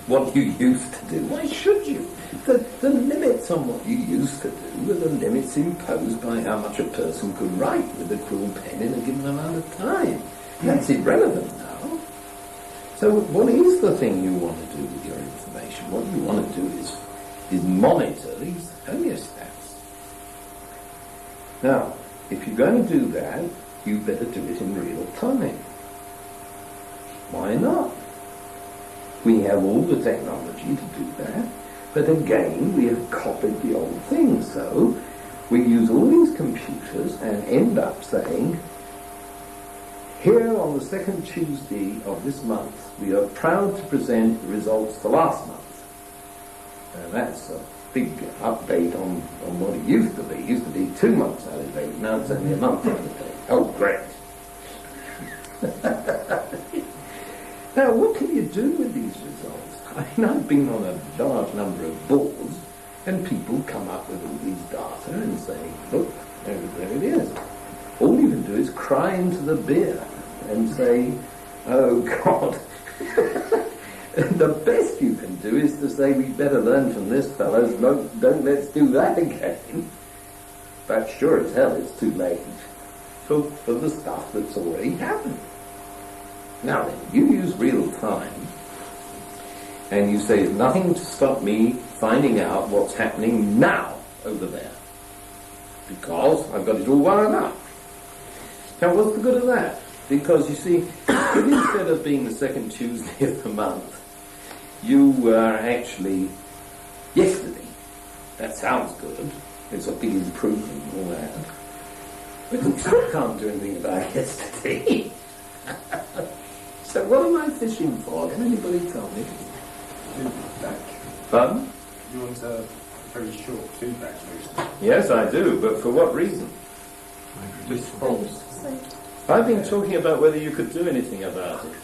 [SPEAKER 2] what you used to do. Why should you? The limits on what you used to do were the limits imposed by how much a person could write with a quill pen in a given amount of time. That's irrelevant now. So what is the thing you want to do with your information? What you want to do is monitor these homeostats. Now, if you're going to do that, you better do it in real time. Why not? We have all the technology to do that, but again, we have copied the old thing. So we use all these computers and end up saying, here on the second Tuesday of this month, we are proud to present the results for last month. And that's a big update on what it used to be. It used to be 2 months out of date, now it's only a month out of date. Oh, great. Now, what can you do with these results? I mean, I've been on a large number of boards, and people come up with all these data and say, look, there it is. All you can do is cry into the beer and say, oh, God. The best you can do is to say, we better learn from this, fellows. Don't let's do that again. But sure as hell it's too late for the stuff that's already happened. Now then, you use real time, and you say, there's nothing to stop me finding out what's happening now over there, because I've got it all wound up. Now, what's the good of that? Because, you see, if instead of being the second Tuesday of the month, you were actually yesterday, that sounds good, it's a big improvement and all that, but you still can't do anything about yesterday. So what am I fishing for? Can anybody tell me?
[SPEAKER 5] Feedback.
[SPEAKER 2] Pardon?
[SPEAKER 5] You want a very short feedback loop.
[SPEAKER 2] Yes, I do, but for what reason?
[SPEAKER 4] Response.
[SPEAKER 2] I've been talking about whether you could do anything about it.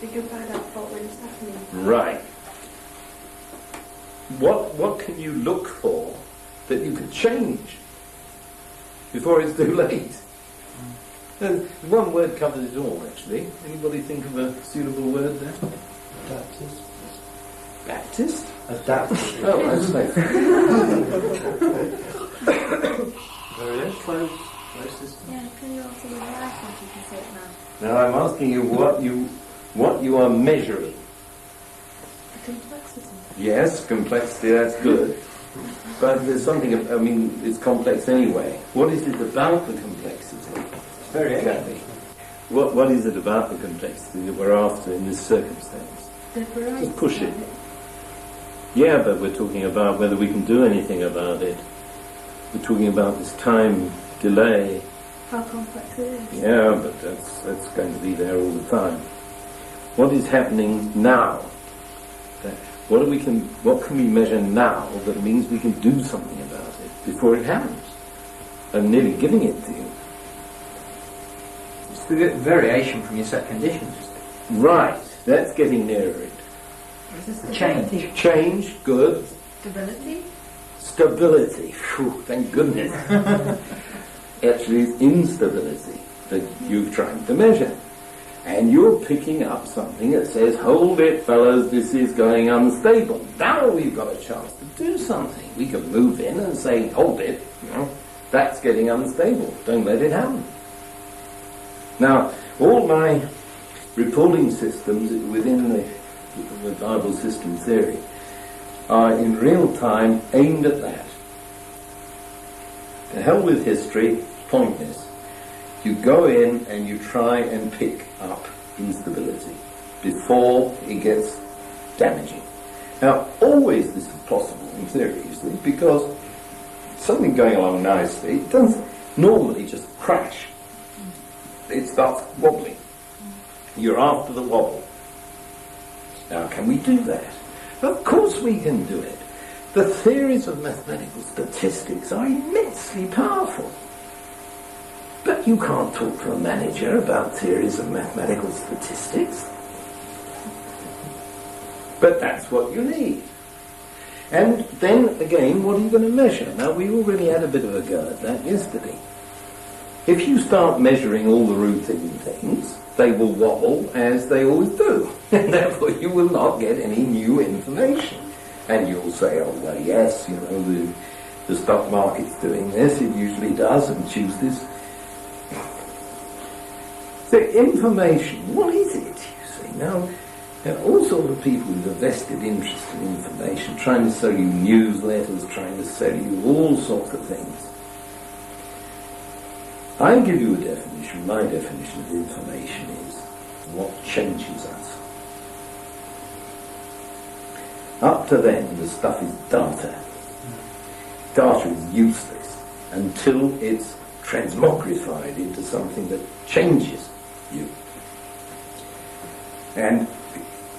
[SPEAKER 3] You can find out when it's happening.
[SPEAKER 2] Right. What can you look for that you could change before it's too late? One word covers it all, actually. Anybody think of a suitable word there?
[SPEAKER 4] Adapters.
[SPEAKER 2] Baptist?
[SPEAKER 4] Adapters.
[SPEAKER 2] Oh, I see.
[SPEAKER 4] Very good. Close system.
[SPEAKER 3] Yeah, can you also write what you can say it now?
[SPEAKER 2] Now I'm asking you what you are measuring.
[SPEAKER 3] The complexity.
[SPEAKER 2] Yes, complexity, that's good. But there's something, I mean, it's complex anyway. What is it about the complexity?
[SPEAKER 4] Very
[SPEAKER 2] Exactly. What is it about the complexity that we're after in this circumstance?
[SPEAKER 3] The variety.
[SPEAKER 2] Just push it. Yeah, but we're talking about whether we can do anything about it. We're talking about this time delay.
[SPEAKER 3] How complex it is.
[SPEAKER 2] Yeah, but that's going to be there all the time. What is happening now? What can we measure now that means we can do something about it before it happens? I'm nearly giving it to you.
[SPEAKER 4] It's the variation from your set conditions.
[SPEAKER 2] Right, that's getting nearer it.
[SPEAKER 4] Change.
[SPEAKER 2] Change, good.
[SPEAKER 3] Stability.
[SPEAKER 2] Stability, phew, thank goodness. Actually, it's instability that you're trying to measure. And you're picking up something that says, hold it, fellas, this is going unstable. Now we've got a chance to do something. We can move in and say, hold it, that's getting unstable. Don't let it happen. Now, all my reporting systems within the Bible system theory are in real time aimed at that. To hell with history, pointless. You go in and you try and pick up instability before it gets damaging. Now, always this is possible in theory, you see, because something going along nicely, it doesn't normally just crash. It starts wobbling. You're after the wobble. Now, can we do that? Of course we can do it. The theories of mathematical statistics are immensely powerful. But you can't talk to a manager about theories of mathematical statistics. But that's what you need. And then, again, what are you going to measure? Now, we already had a bit of a go at that yesterday. If you start measuring all the routine things, they will wobble as they always do. And therefore you will not get any new information. And you'll say, oh, well, yes, the stock market's doing this, it usually does on Tuesdays. The information, what is it, you see? Now, there are all sorts of people with a vested interest in information, trying to sell you newsletters, trying to sell you all sorts of things. I give you a definition. My definition of information is what changes us. Up to then, the stuff is data. Data is useless until it's transmogrified into something that changes you. And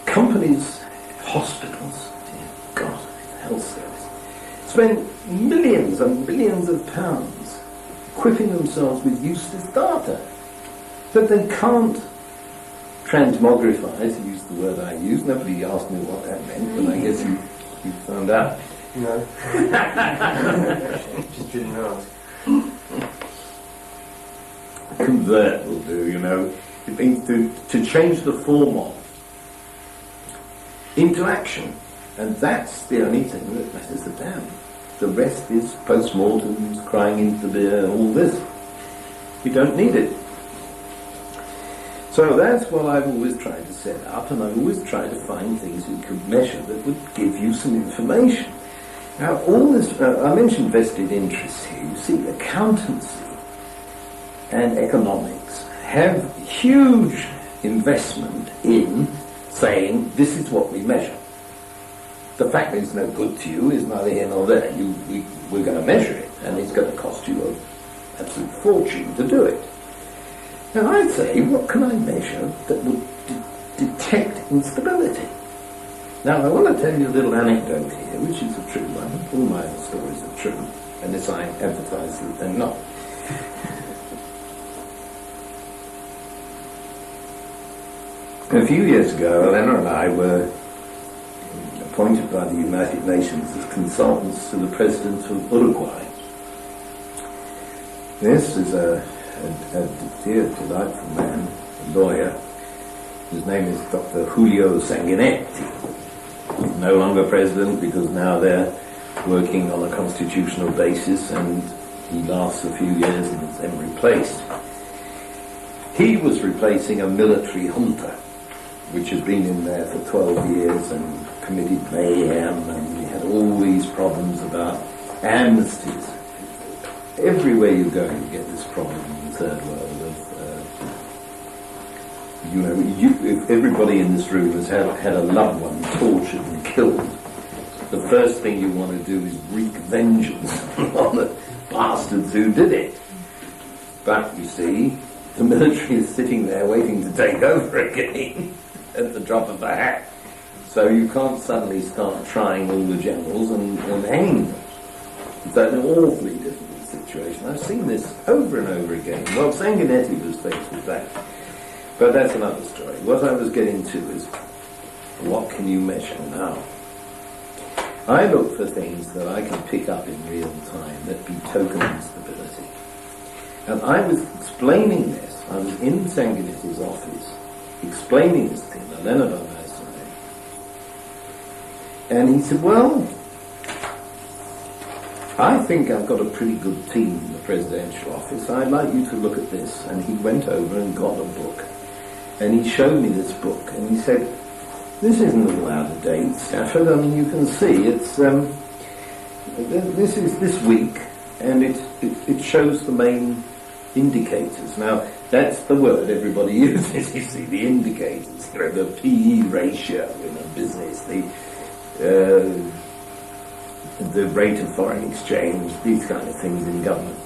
[SPEAKER 2] companies, hospitals, dear God, health service, spend millions and billions of pounds equipping themselves with useless data that they can't transmogrify, to use the word I use. Nobody asked me what that meant, but I guess you found out.
[SPEAKER 5] No. Just didn't ask.
[SPEAKER 2] Convert will do, you know. It means to change the form of into action. And that's the only thing that matters a damn. The rest is post-mortems, crying into the beer, all this. You don't need it. So that's what I've always tried to set up, and I've always tried to find things you could measure that would give you some information. Now, all this, I mentioned vested interests here. You see, accountancy and economics have huge investment in saying, this is what we measure. The fact that it's no good to you is neither here nor there. We're going to measure it, and it's going to cost you an absolute fortune to do it. Now, I'd say, what can I measure that would detect instability? Now, I want to tell you a little anecdote here, which is a true one. All my other stories are true, unless I advertise that they're not. A few years ago, Elena and I were appointed by the United Nations as consultants to the President of Uruguay. This is a dear, delightful man, a lawyer. His name is Dr. Julio Sanguinetti. He's no longer president because now they're working on a constitutional basis, and he lasts a few years and is then replaced. He was replacing a military junta, which had been in there for 12 years and committed mayhem, and we had all these problems about amnesties. Everywhere you go, you get this problem in the third world of, if everybody in this room has had a loved one tortured and killed, the first thing you want to do is wreak vengeance on the bastards who did it. But, you see, the military is sitting there waiting to take over again at the drop of a hat. So you can't suddenly start trying all the generals and hanging them. It's an awfully difficult situation. I've seen this over and over again. Well, Sanguinetti was faced with that. But that's another story. What I was getting to is, what can you measure now? I look for things that I can pick up in real time that be token instability. And I was explaining this. I was in Sanguinetti's office explaining this to him, Elena by my side. And he said, well, I think I've got a pretty good team in the presidential office. I'd like you to look at this. And he went over and got a book. And he showed me this book. And he said, this isn't all out of date, Stafford. I mean, you can see it's, this is this week. And it shows the main indicators. Now, that's the word everybody uses, you see, the indicators. You know, the PE ratio in a business, the rate of foreign exchange, these kind of things in government.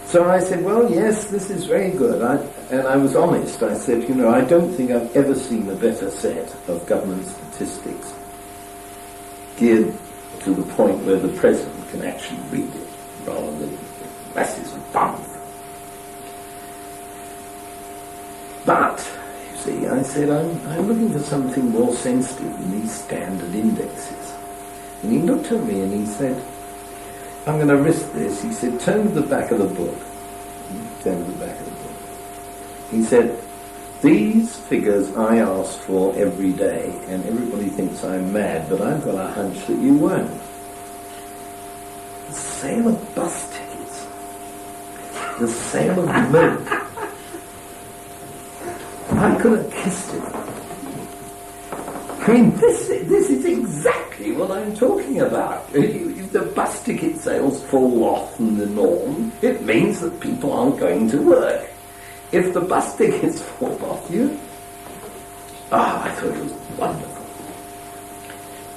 [SPEAKER 2] So I said, well, yes, this is very good. And I was honest. I said, I don't think I've ever seen a better set of government statistics geared to the point where the president can actually read it, rather than masses of bump. But, you see, I said, I'm looking for something more sensitive than these standard indexes. And he looked at me and he said, I'm going to risk this. He said, turn to the back of the book. Turn to the back of the book. He said, these figures I ask for every day, and everybody thinks I'm mad, but I've got a hunch that you won't. The sale of bus tickets. The sale of milk. I could have kissed it. I mean, this is exactly what I'm talking about. If the bus ticket sales fall off from the norm, it means that people aren't going to work. If the bus tickets fall off you, I thought it was wonderful.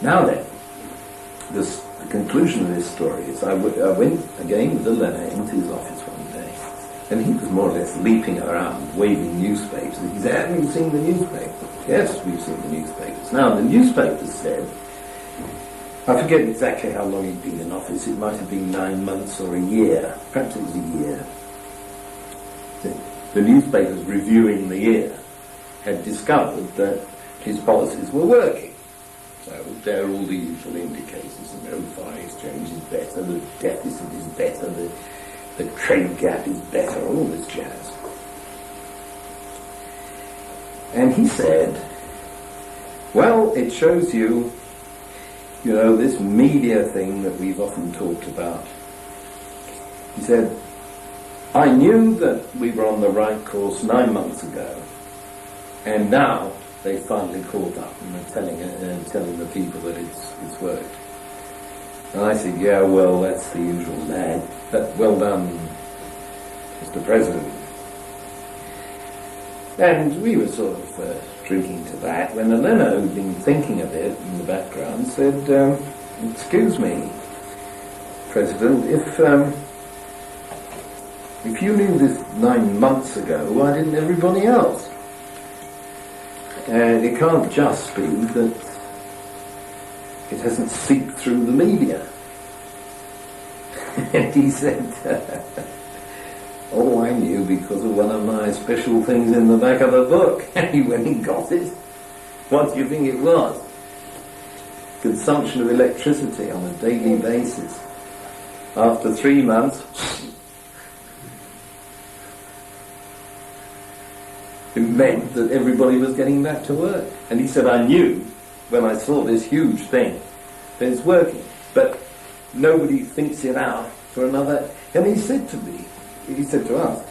[SPEAKER 2] Now then, the conclusion of this story is I went again with the Leonard into his office one day, and he was more or less leaping around, waving newspapers. He said, "Have you seen the newspaper?" "Yes, we've seen the newspapers." Now, the newspapers said, I forget exactly how long he'd been in office, it might have been 9 months or a year, perhaps it was a year. The newspapers reviewing the year had discovered that his policies were working. So there are all the usual indicators. The no foreign exchange is better, the deficit is better, the trade gap is better, all this jazz. And he said, well, it shows you, this media thing that we've often talked about. He said, I knew that we were on the right course 9 months ago, and now they finally caught up and are telling the people that it's worked. And I said, yeah, well, that's the usual lag. But well done, Mr. President. And we were sort of drinking to that when Elena, who'd been thinking a bit in the background, said, excuse me, President, if you knew this 9 months ago, why didn't everybody else? And it can't just be that it hasn't seeped through the media. And he said, oh, I knew because of one of my special things in the back of the book. And he went and got it. What do you think it was? Consumption of electricity on a daily basis. After 3 months, it meant that everybody was getting back to work. And he said, I knew when I saw this huge thing that it's working. But nobody thinks it out for another. And he said to me, he said to us,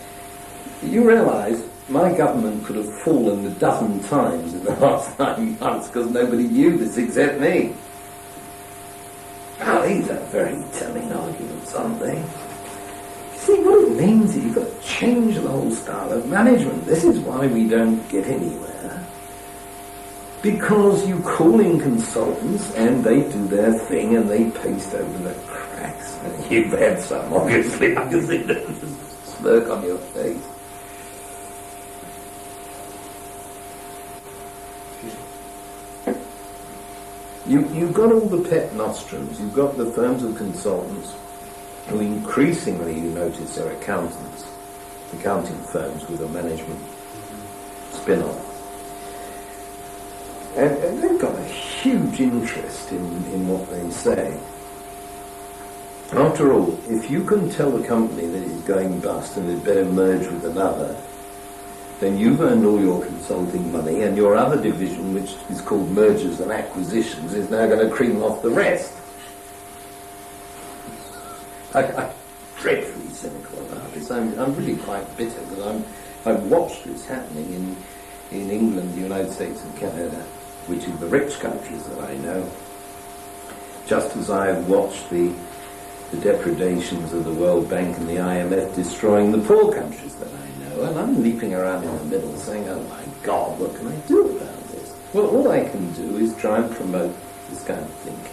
[SPEAKER 2] you realise my government could have fallen a dozen times in the last 9 months because nobody knew this except me. Oh, these are very telling arguments, aren't they? See, what it means is you've got to change the whole style of management. This is why we don't get anywhere. Because you call in consultants and they do their thing and they paste over the cracks. And you've had some, obviously. I can see the smirk on your face. You've got all the pet nostrums. You've got the firms of consultants who increasingly, you notice, are accountants, accounting firms with a management spin-off. And they've got a huge interest in what they say. After all, if you can tell a company that it's going bust and it better merge with another, then you've earned all your consulting money, and your other division, which is called mergers and acquisitions, is now going to cream off the rest. I'm dreadfully cynical about this. I'm really quite bitter because I've watched this happening in England, the United States and Canada, which are the rich countries that I know, just as I have watched the depredations of the World Bank and the IMF destroying the poor countries that I know, and I'm leaping around in the middle saying, oh my God, what can I do about this? Well, all I can do is try and promote this kind of thinking.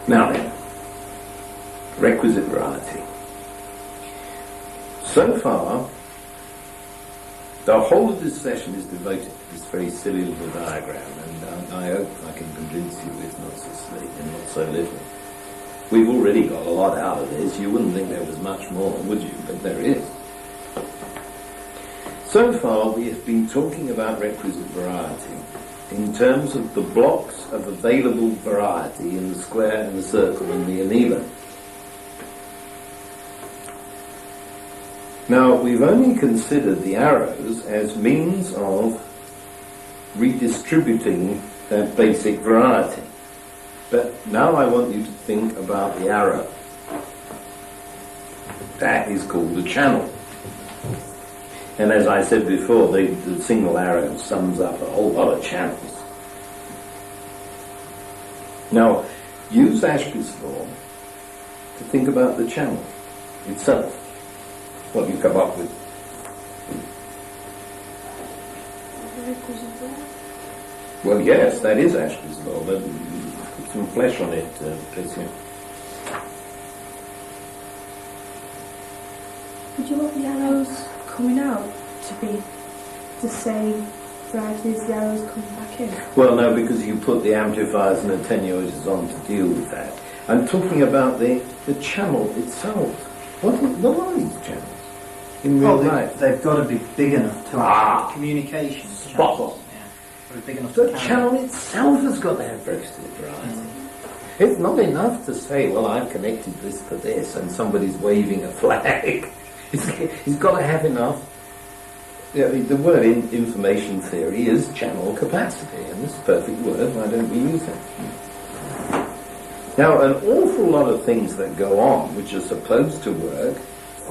[SPEAKER 2] Now then, requisite variety. So far, the whole of this session is devoted to this very silly little diagram, and I hope I can convince you it's not so silly and not so little. We've already got a lot out of this. You wouldn't think there was much more, would you? But there is. So far, we have been talking about requisite variety in terms of the blocks of available variety in the square and the circle and the amoeba. Now, we've only considered the arrows as means of redistributing that basic variety. But now I want you to think about the arrow. That is called a channel. And as I said before, the single arrow sums up a whole lot of channels. Now, use Ashby's law to think about the channel itself, what you come up with. Well, yes, that is Ashby's law, but put some flesh on it, Patricia.
[SPEAKER 6] Would you want the arrows coming out to be the same variety as the arrows coming back in?
[SPEAKER 2] Well, no, because you put the amplifiers and attenuators on to deal with that. I'm talking about the channel itself. What are these channels in real life?
[SPEAKER 4] They've got to be big enough to communication.
[SPEAKER 2] Spot on.
[SPEAKER 4] Yeah. Big enough
[SPEAKER 2] The
[SPEAKER 4] to carry.
[SPEAKER 2] channel itself has got to have vested variety. It's not enough to say, well, I've connected this to this, and somebody's waving a flag. He's got to have enough. Yeah, the word in information theory is channel capacity, and it's a perfect word. Why don't we use it? Now, an awful lot of things that go on, which are supposed to work,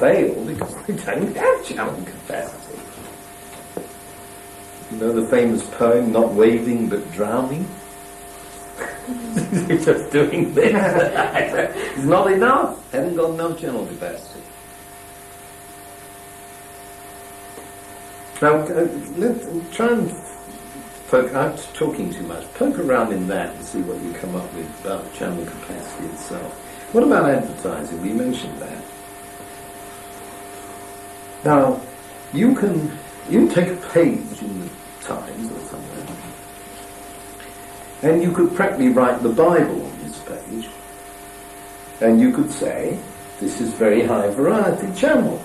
[SPEAKER 2] fail because they don't have channel capacity. You know the famous poem, not waving but drowning? You're just doing this. It's not enough. Haven't got enough channel capacity. Now, let's try and poke, I'm talking too much, poke around in that and see what you come up with about channel capacity itself. What about advertising? We mentioned that. Now, you take a page in the Times or somewhere, and you could practically write the Bible on this page, and you could say, this is very high variety channel.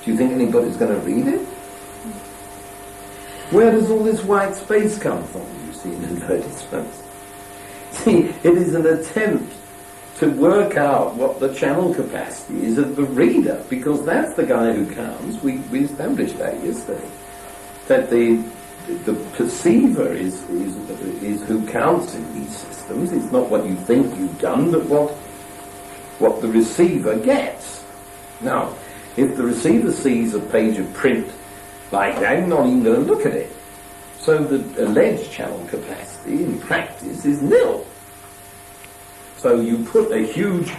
[SPEAKER 2] Do you think anybody's going to read it? Where does all this white space come from, you see, in advertisements? See, it is an attempt to work out what the channel capacity is of the reader, because that's the guy who counts. We established that yesterday. That the perceiver is who counts in these systems. It's not what you think you've done, but what the receiver gets. Now, if the receiver sees a page of print like that, I'm not even going to look at it. So the alleged channel capacity in practice is nil. So you put a huge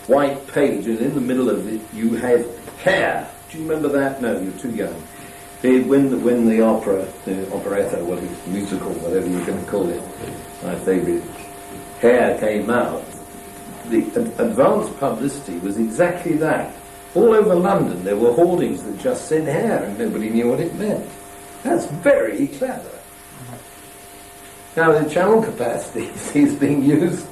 [SPEAKER 2] white page, and in the middle of it you have hair. Do you remember that? No, you're too young. When the opera, the operetta, musical, whatever you're going to call it, my favourite, Hair came out, the advanced publicity was exactly that. All over London there were hoardings that just said hair and nobody knew what it meant. That's very clever. Now the channel capacity is being used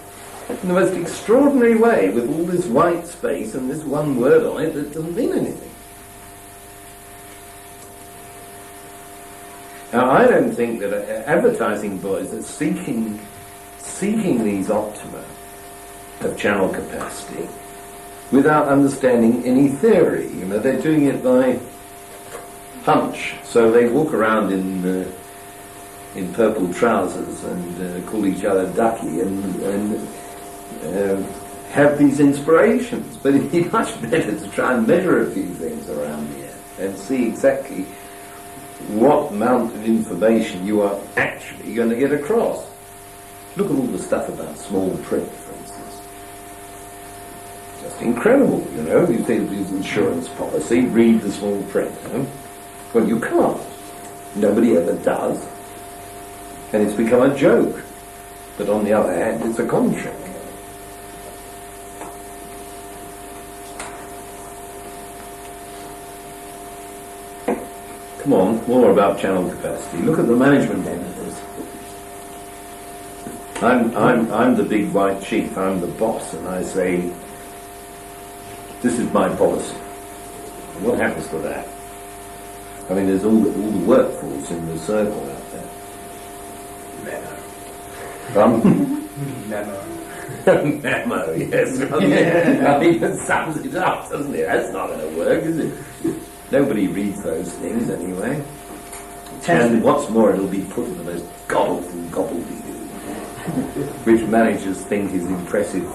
[SPEAKER 2] in the most extraordinary way, with all this white space and this one word on it that doesn't mean anything. Now I don't think that advertising boys are seeking these optima of channel capacity without understanding any theory. You know, they're doing it by hunch. So they walk around in purple trousers and call each other ducky and have these inspirations. But it'd be much better to try and measure a few things around here and see exactly what amount of information you are actually going to get across. Look at all the stuff about small print, for instance. Just incredible, you know. You think this insurance policy, read the small print. You know? Well, you can't. Nobody ever does. And it's become a joke. But on the other hand, it's a con trick. Come on, more about channel capacity. Look at the management end of this. I'm the big white chief, I'm the boss, and I say, this is my policy. What happens to that? I mean, there's all the workforce in the circle out there.
[SPEAKER 5] Memo.
[SPEAKER 2] Memo, yes. I mean, it sums it up, doesn't it? That's not going to work, is it? Nobody reads those things anyway. And what's more, it'll be put in the most gobbledygook, which managers think is impressive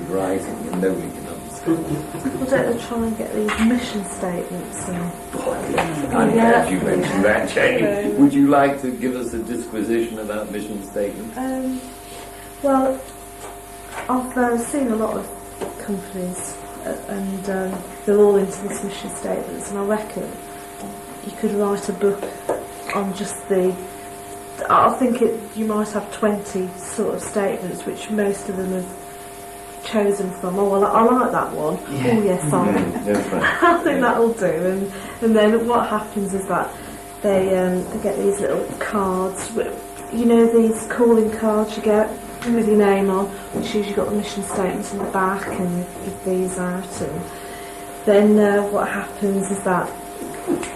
[SPEAKER 2] writing, and nobody can understand.
[SPEAKER 6] People don't try and get these mission statements and
[SPEAKER 2] I'm glad you mentioned that, Jane. Would you like to give us a disquisition about mission statements?
[SPEAKER 6] well, I've seen a lot of companies and they're all into these mission statements, and I reckon you could write a book on just I think you might have 20 sort of statements, which most of them have chosen from. Oh well, I like that one.
[SPEAKER 4] Yeah.
[SPEAKER 6] Oh yes,
[SPEAKER 2] That's right.
[SPEAKER 6] I think that'll do. And then what happens is that they get these little cards, you know, these calling cards you get with your name on, which usually got the mission statements in the back, and you give these out. And then what happens is that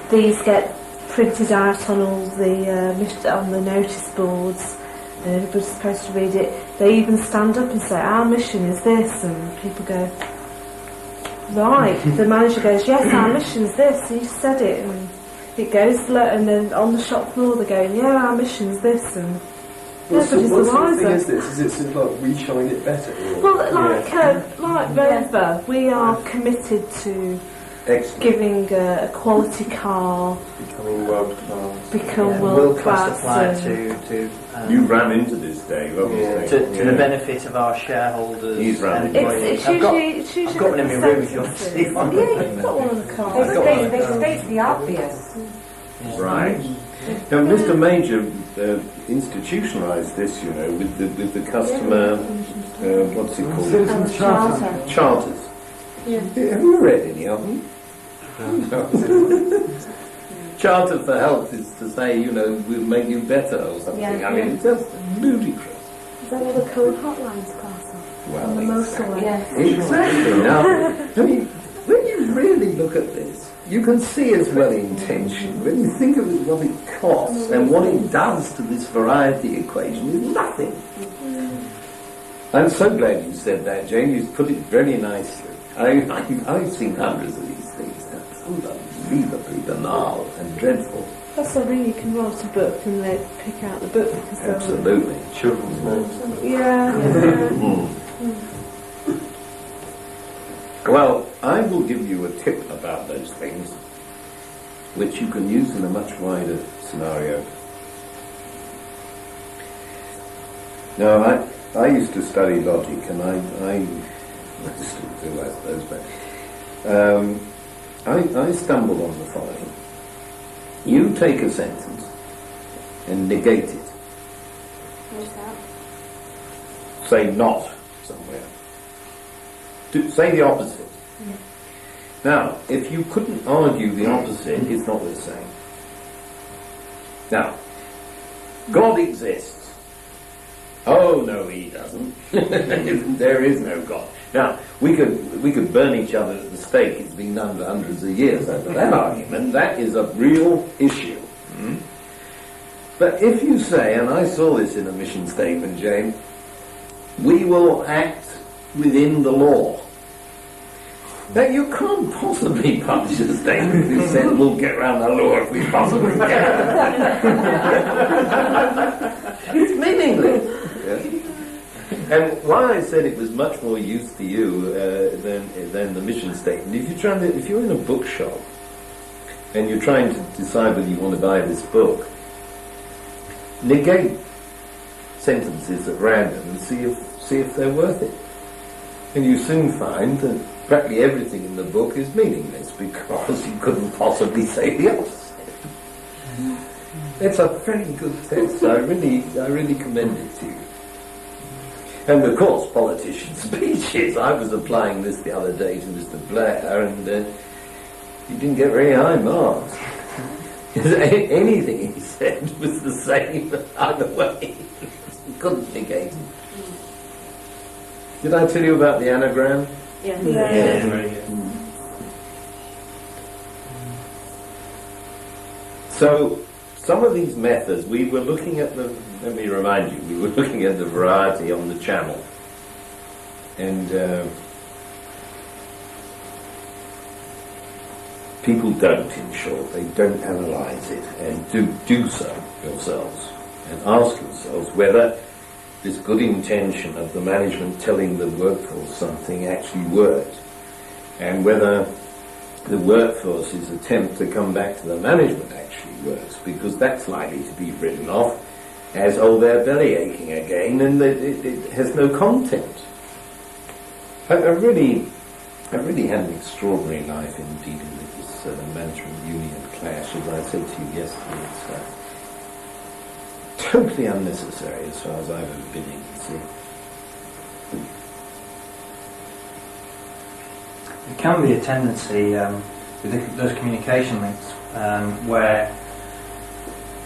[SPEAKER 6] these get printed out on all the notice boards, and everybody's supposed to read it. They even stand up and say, our mission is this, and people go, right. The manager goes, yes, our mission is this, you said it, and it goes, and then on the shop floor they're going, yeah, our mission is this, and
[SPEAKER 5] What
[SPEAKER 6] nobody's the
[SPEAKER 5] sort of thing
[SPEAKER 6] wiser.
[SPEAKER 5] is this? Is it sort of like we shine it better? Or?
[SPEAKER 6] Well, like Rover, we are committed to
[SPEAKER 2] Excellent.
[SPEAKER 6] giving a quality car,
[SPEAKER 5] Becoming world class.
[SPEAKER 6] become
[SPEAKER 4] world
[SPEAKER 6] world
[SPEAKER 4] class supplier
[SPEAKER 6] class.
[SPEAKER 4] to
[SPEAKER 2] You ran into this, Dave, obviously.
[SPEAKER 4] to the benefit of our shareholders
[SPEAKER 2] He's right.
[SPEAKER 4] and employees.
[SPEAKER 6] It's usually
[SPEAKER 4] I've got one in my room if you want to see
[SPEAKER 6] sentences.
[SPEAKER 4] one.
[SPEAKER 6] Yeah, you've got one on the car.
[SPEAKER 7] They state the obvious.
[SPEAKER 2] Right. Now, Mr. Major institutionalised this, you know, with the customer, what's it called?
[SPEAKER 3] Citizens Charter.
[SPEAKER 2] Charters.
[SPEAKER 6] Yeah.
[SPEAKER 2] Have you read any of them? Charter for Health is to say, you know, we'll make you better or something.
[SPEAKER 3] Yeah,
[SPEAKER 2] I mean, it's just ludicrous.
[SPEAKER 6] Is that what the code hotlines class are?
[SPEAKER 2] Well,
[SPEAKER 6] On the motorway?
[SPEAKER 3] Yes.
[SPEAKER 2] exactly. Now, I mean, when you really look at this, you can see it's well intentioned. When you think of it, what it costs and what it does to this variety equation is nothing. I'm so glad you said that, Jane. You've put it very nicely. I've seen hundreds of these things. That's unbelievably banal and dreadful.
[SPEAKER 6] That's the thing, you can write a book and they pick out the book because they're...
[SPEAKER 2] Absolutely.
[SPEAKER 5] Children's books.
[SPEAKER 6] Yeah.
[SPEAKER 2] Well, I will give you a tip about those things, which you can use in a much wider scenario. Now, I used to study logic, and I still do, I suppose, but I stumbled on the following. You take a sentence and negate it.
[SPEAKER 3] What's that?
[SPEAKER 2] Say not somewhere. Say the opposite. Now, if you couldn't argue the opposite, it's not the same. Now, God exists. Oh no, he doesn't. There is no God. Now, we could burn each other at the stake. It's been done for hundreds of years over that argument. That is a real issue. But if you say, and I saw this in a mission statement, Jane, we will act within the law. Now, you can't possibly publish a statement who said we'll get around the law if we possibly can. It's meaningless. Yeah? And why I said it was much more use to you than the mission statement, if you're in a bookshop and you're trying to decide whether you want to buy this book, negate sentences at random and see if they're worth it. And you soon find that practically everything in the book is meaningless because you couldn't possibly say the opposite. It's a very good test. I really commend it to you. And of course, politician speeches. I was applying this the other day to Mr. Blair, and he didn't get very high marks. Anything he said was the same either way. You couldn't negate it. Did I tell you about the anagram?
[SPEAKER 3] Yeah.
[SPEAKER 2] So, some of these methods, we were looking at let me remind you, we were looking at the variety on the channel. And people don't, in short, they don't analyse it, and do so yourselves, and ask yourselves whether this good intention of the management telling the workforce something actually worked. and whether the workforce's attempt to come back to the management actually works, because that's likely to be written off as, oh, they're belly aching again, and it has no content. I really had an extraordinary life in dealing with this management union clash. As I said to you yesterday, it's totally unnecessary as far as I've ever been in.
[SPEAKER 4] There can be a tendency with those communication links where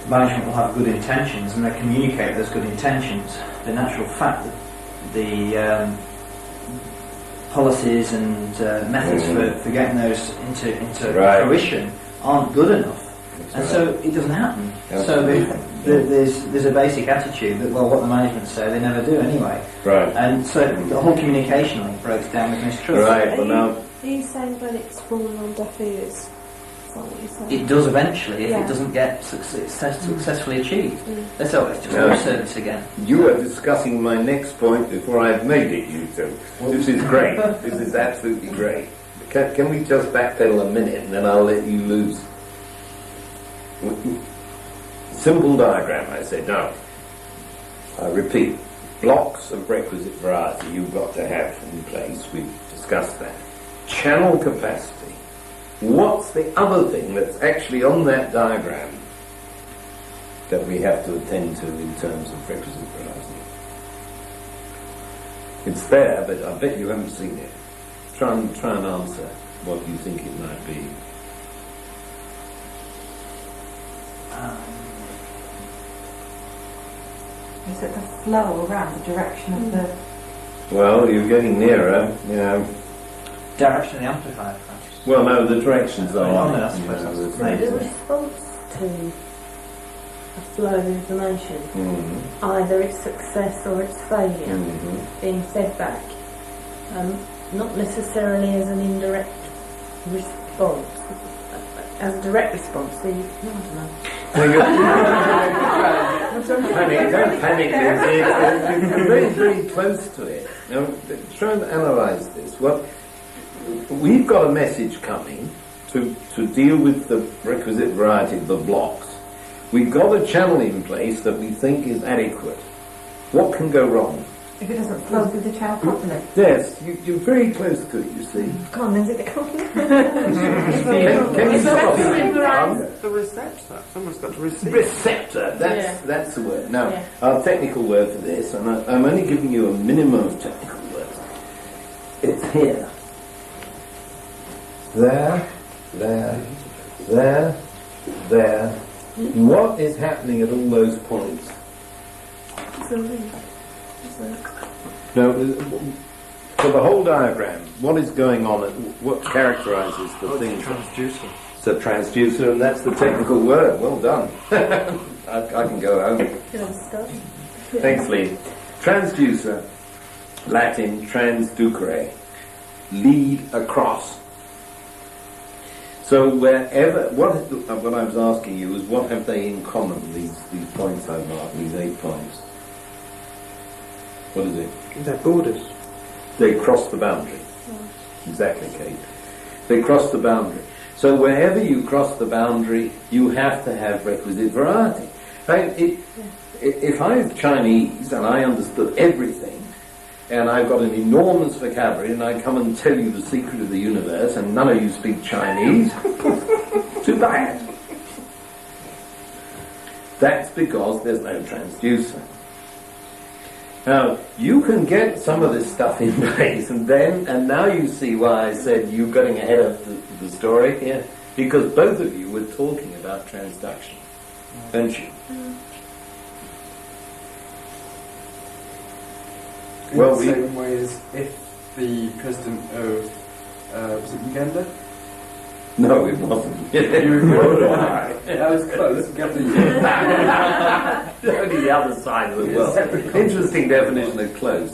[SPEAKER 4] management will have good intentions and they communicate those good intentions. The natural fact that the policies and methods for getting those into fruition aren't good enough, and so it doesn't happen.
[SPEAKER 2] Absolutely.
[SPEAKER 4] So there's a basic attitude that, well, what the management say they never do anyway, and so the whole communication link breaks down with mistrust.
[SPEAKER 6] Are you saying when it's fallen on deaf ears? Is that what you're saying?
[SPEAKER 4] It does eventually if it doesn't get successfully achieved. Let's hope it's just a service again.
[SPEAKER 2] You are discussing my next point before I've made it, you two. This is great. This is absolutely great. Can we just backpedal a minute and then I'll let you loose? Simple diagram, I said. Now, I repeat, blocks of requisite variety you've got to have in place. We've discussed that. Channel capacity. What's the other thing that's actually on that diagram that we have to attend to in terms of requisite variety? It's there, but I bet you haven't seen it. Try and answer what you think it might be.
[SPEAKER 7] Is it the flow around, the direction of the...
[SPEAKER 2] Well, you're getting nearer,
[SPEAKER 4] Direction of the amplifier, perhaps.
[SPEAKER 2] Well, no, the directions are on it.
[SPEAKER 6] The response to a flow of information, either it's success or it's failure, being fed back, not necessarily as an indirect response, as a direct response. So you, I don't know.
[SPEAKER 2] Don't panic. You're very, very close to it. Now, try and analyse this. Well, we've got a message coming to deal with the requisite variety of the blocks. We've got a channel in place that we think is adequate. What can go wrong?
[SPEAKER 7] If it doesn't flow through the channel properly.
[SPEAKER 2] Yes, you're very close to it, you see.
[SPEAKER 7] Come on, is it
[SPEAKER 2] Can you stop
[SPEAKER 5] The receptor. Someone's got to receive.
[SPEAKER 2] Receptor, that's the word. Now, our technical word for this, and I'm only giving you a minimum of technical words. It's here. There. What is happening at all those points? No, for the whole diagram, what is going on? What characterises the thing?
[SPEAKER 5] Transducer.
[SPEAKER 2] It's a transducer, and that's the technical word. Well done. I can go home. Thanks, Lee. Transducer, Latin transducere, lead across. So wherever, what I was asking you is, what have they in common? These points I've marked, these 8 points. What is it?
[SPEAKER 5] They're borders.
[SPEAKER 2] They cross the boundary. Exactly, Kate. They cross the boundary. So wherever you cross the boundary, you have to have requisite variety. Right? If I'm Chinese and I understood everything, and I've got an enormous vocabulary, and I come and tell you the secret of the universe, and none of you speak Chinese, too bad. That's because there's no transducer. Now, you can get some of this stuff in place, and now you see why I said you're getting ahead of the story here, because both of you were talking about transduction, don't you?
[SPEAKER 5] In the same way as if the president of, was it Uganda?
[SPEAKER 2] No, it wasn't.
[SPEAKER 5] That was close.
[SPEAKER 2] Only the other side of the world. Interesting definition of close.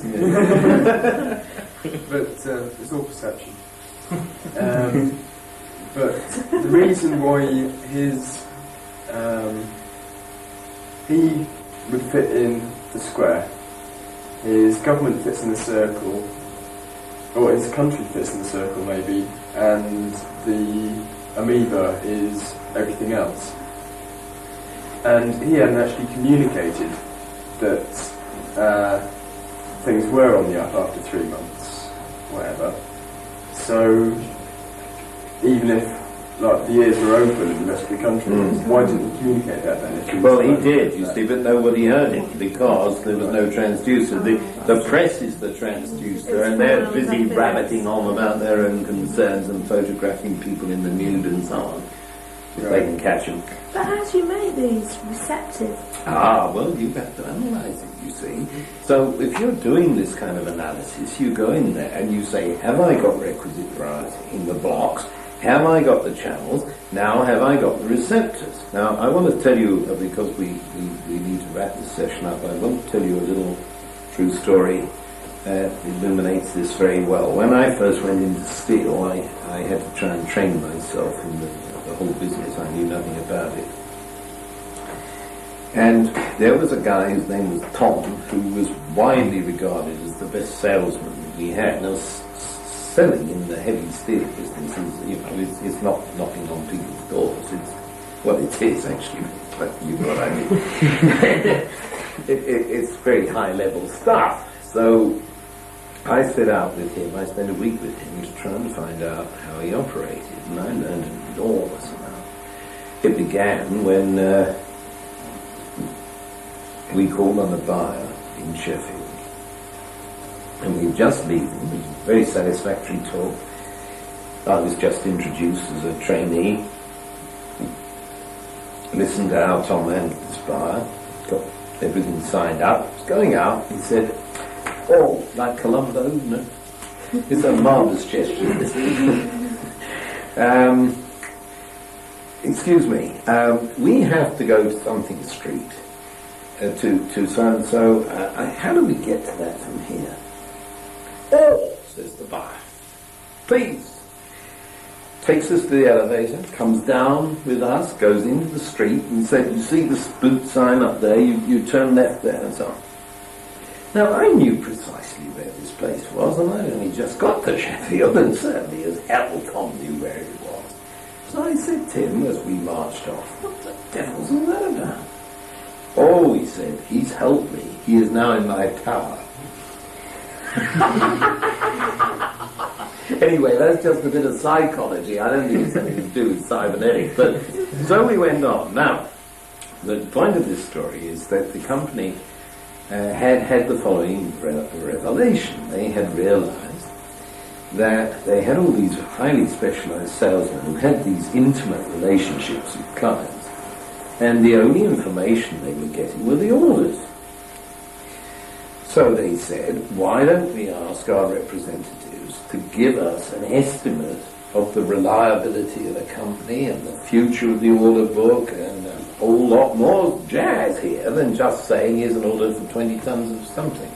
[SPEAKER 5] But it's all perception. But the reason why he would fit in the square, his government fits in the circle, or his country fits in the circle maybe, and the amoeba is everything else. And he hadn't actually communicated that things were on the up after 3 months, whatever. So even if like the ears were open in the rest of the country, why didn't he communicate that then?
[SPEAKER 2] Well, he did, you see, but nobody heard it because there was no transducer. The press is the transducer, and they're busy rabbiting on about their own concerns and photographing people in the nude and so on, if they can catch them.
[SPEAKER 6] But how do you make these receptive?
[SPEAKER 2] Well, you have to analyse it, you see. So if you're doing this kind of analysis, you go in there and you say, have I got requisite variety in the blocks? Have I got the channels? Now have I got the receptors? Now I want to tell you, because we need to wrap this session up, I want to tell you a little true story that illuminates this very well. When I first went into steel, I had to try and train myself in the whole business. I knew nothing about it. And there was a guy, his name was Tom, who was widely regarded as the best salesman we had. Now, selling in the heavy steel business is, it's not knocking on people's doors. It is actually, but you know what I mean. It's very high level stuff. So I set out with him, I spent a week with him to try and find out how he operated, and I learned an enormous amount. It began when we called on a buyer in Sheffield. And we were just leaving. It was a very satisfactory talk. I was just introduced as a trainee. Listened to how Tom handled this buyer. Got everything signed up. It was going out. He said, "Oh, like Columbo, isn't it?" It's a marvellous gesture. Excuse me. We have to go to something street to so and so. How do we get to that from here? "Oh," says the buyer, "please." Takes us to the elevator, comes down with us, goes into the street and said, "You see this boot sign up there, you turn left there," and so on. Now I knew precisely where this place was, and I'd only just got to Sheffield, and certainly as hell Tom knew where it was. So I said to him as we marched off, "What the devil's all that about?" "Oh," he said, "he's helped me. He is now in my power." Anyway, that's just a bit of psychology. I don't think it's anything to do with cybernetics. But so we went on. Now, the point of this story is that the company had the following revelation. They had realized that they had all these highly specialized salesmen who had these intimate relationships with clients, and the only information they were getting were the orders. So they said, why don't we ask our representatives to give us an estimate of the reliability of the company and the future of the order book, and a whole lot more jazz here than just saying here's an order for 20 tons of something.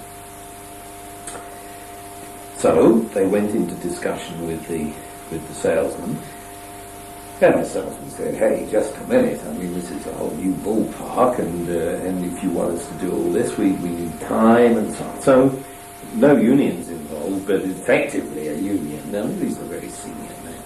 [SPEAKER 2] So they went into discussion with the salesman, and the salesman said, "Hey, just a minute, I mean this is a whole new ballpark, and if you want us to do all this, we need time and so on." So no unions involved, but effectively a union. Now these are very senior men,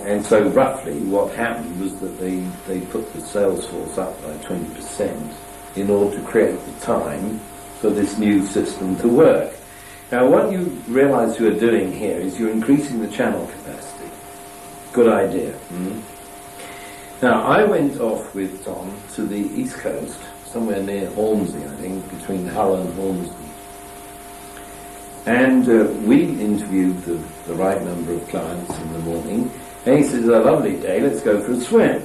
[SPEAKER 2] and so roughly what happened was that they put the sales force up by 20% in order to create the time for this new system to work. Now what you realise you are doing here is you're increasing the channel capacity. Good idea. Now I went off with Tom to the East Coast, somewhere near Hornsey, I think, between Hull and Hornsey. And we interviewed the right number of clients in the morning. And he says, "A lovely day, let's go for a swim."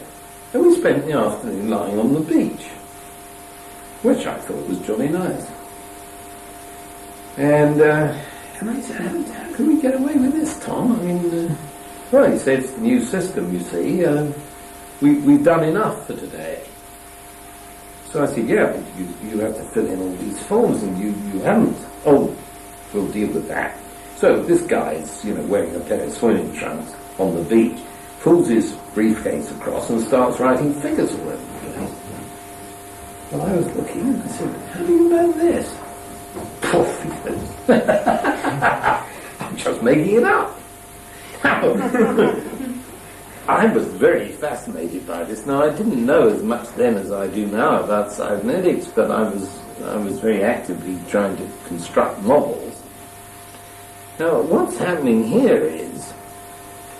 [SPEAKER 2] And we spent the afternoon lying on the beach, which I thought was jolly nice. And I said, how can we get away with this, Tom? I mean, well, he said, it's the new system, you see. We've done enough for today. So I said, yeah, but you have to fill in all these forms, and you haven't. "Oh, we'll deal with that." So this guy's, wearing a pair of swimming trunks on the beach, pulls his briefcase across and starts writing figures all over the place. Well, I was looking and I said, "How do you know this?" I'm just making it up. I was very fascinated by this. Now, I didn't know as much then as I do now about cybernetics, but I was very actively trying to construct models. Now, what's happening here is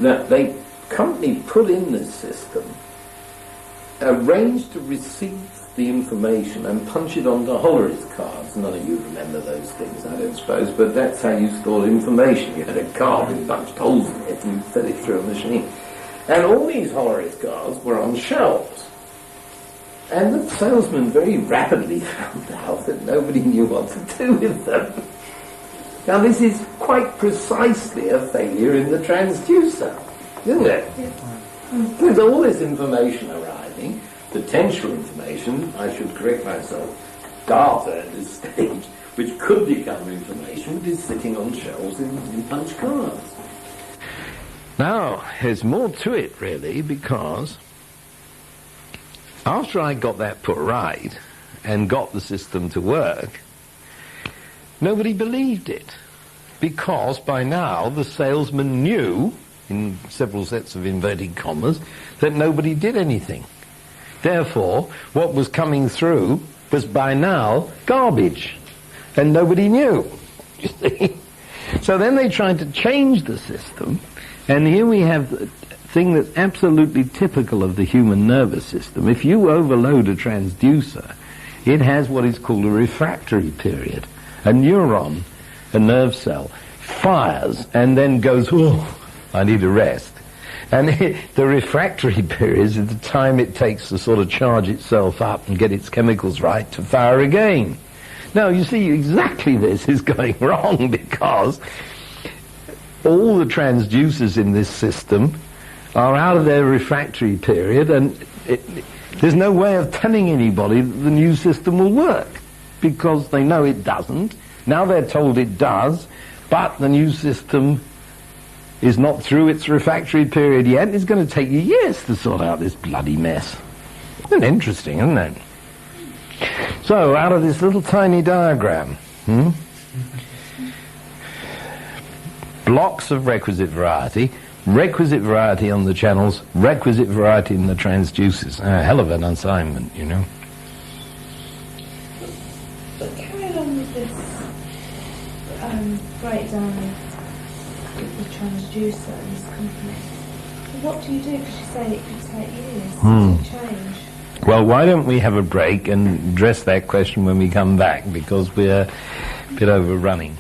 [SPEAKER 2] that the company put in this system, arranged to receive the information and punch it onto Holler's cards. None of you remember those things, I don't suppose, but that's how you stored information. You had a card with punched holes in it and you fed it through a machine. And all these Holler's cards were on shelves. And the salesman very rapidly found out that nobody knew what to do with them. Now this is quite precisely a failure in the transducer, isn't it? There's all this information arriving, potential information, I should correct myself, data at this stage, which could become information, which is sitting on shelves in punch cards.
[SPEAKER 8] Now, there's more to it, really, because after I got that put right and got the system to work, nobody believed it, because by now the salesman knew, in several sets of inverted commas, that nobody did anything. Therefore, what was coming through was by now garbage, and nobody knew. You see? So then they tried to change the system, and here we have the thing that's absolutely typical of the human nervous system. If you overload a transducer, it has what is called a refractory period. A neuron, a nerve cell, fires and then goes, oh, I need a rest. And the refractory period is the time it takes to sort of charge itself up and get its chemicals right to fire again. Now, you see, exactly this is going wrong, because all the transducers in this system are out of their refractory period, and there's no way of telling anybody that the new system will work, because they know it doesn't. Now they're told it does, but the new system is not through its refractory period yet. It's going to take you years to sort out this bloody mess. Isn't it interesting, isn't it? So, out of this little tiny diagram, blocks of requisite variety on the channels, requisite variety in the transducers. A hell of an assignment, you know.
[SPEAKER 6] Carrying on with this breakdown of the transducer in this company, what do you do? Because you say it could take years to change.
[SPEAKER 8] Well, why don't we have a break and address that question when we come back, because we're a bit overrunning.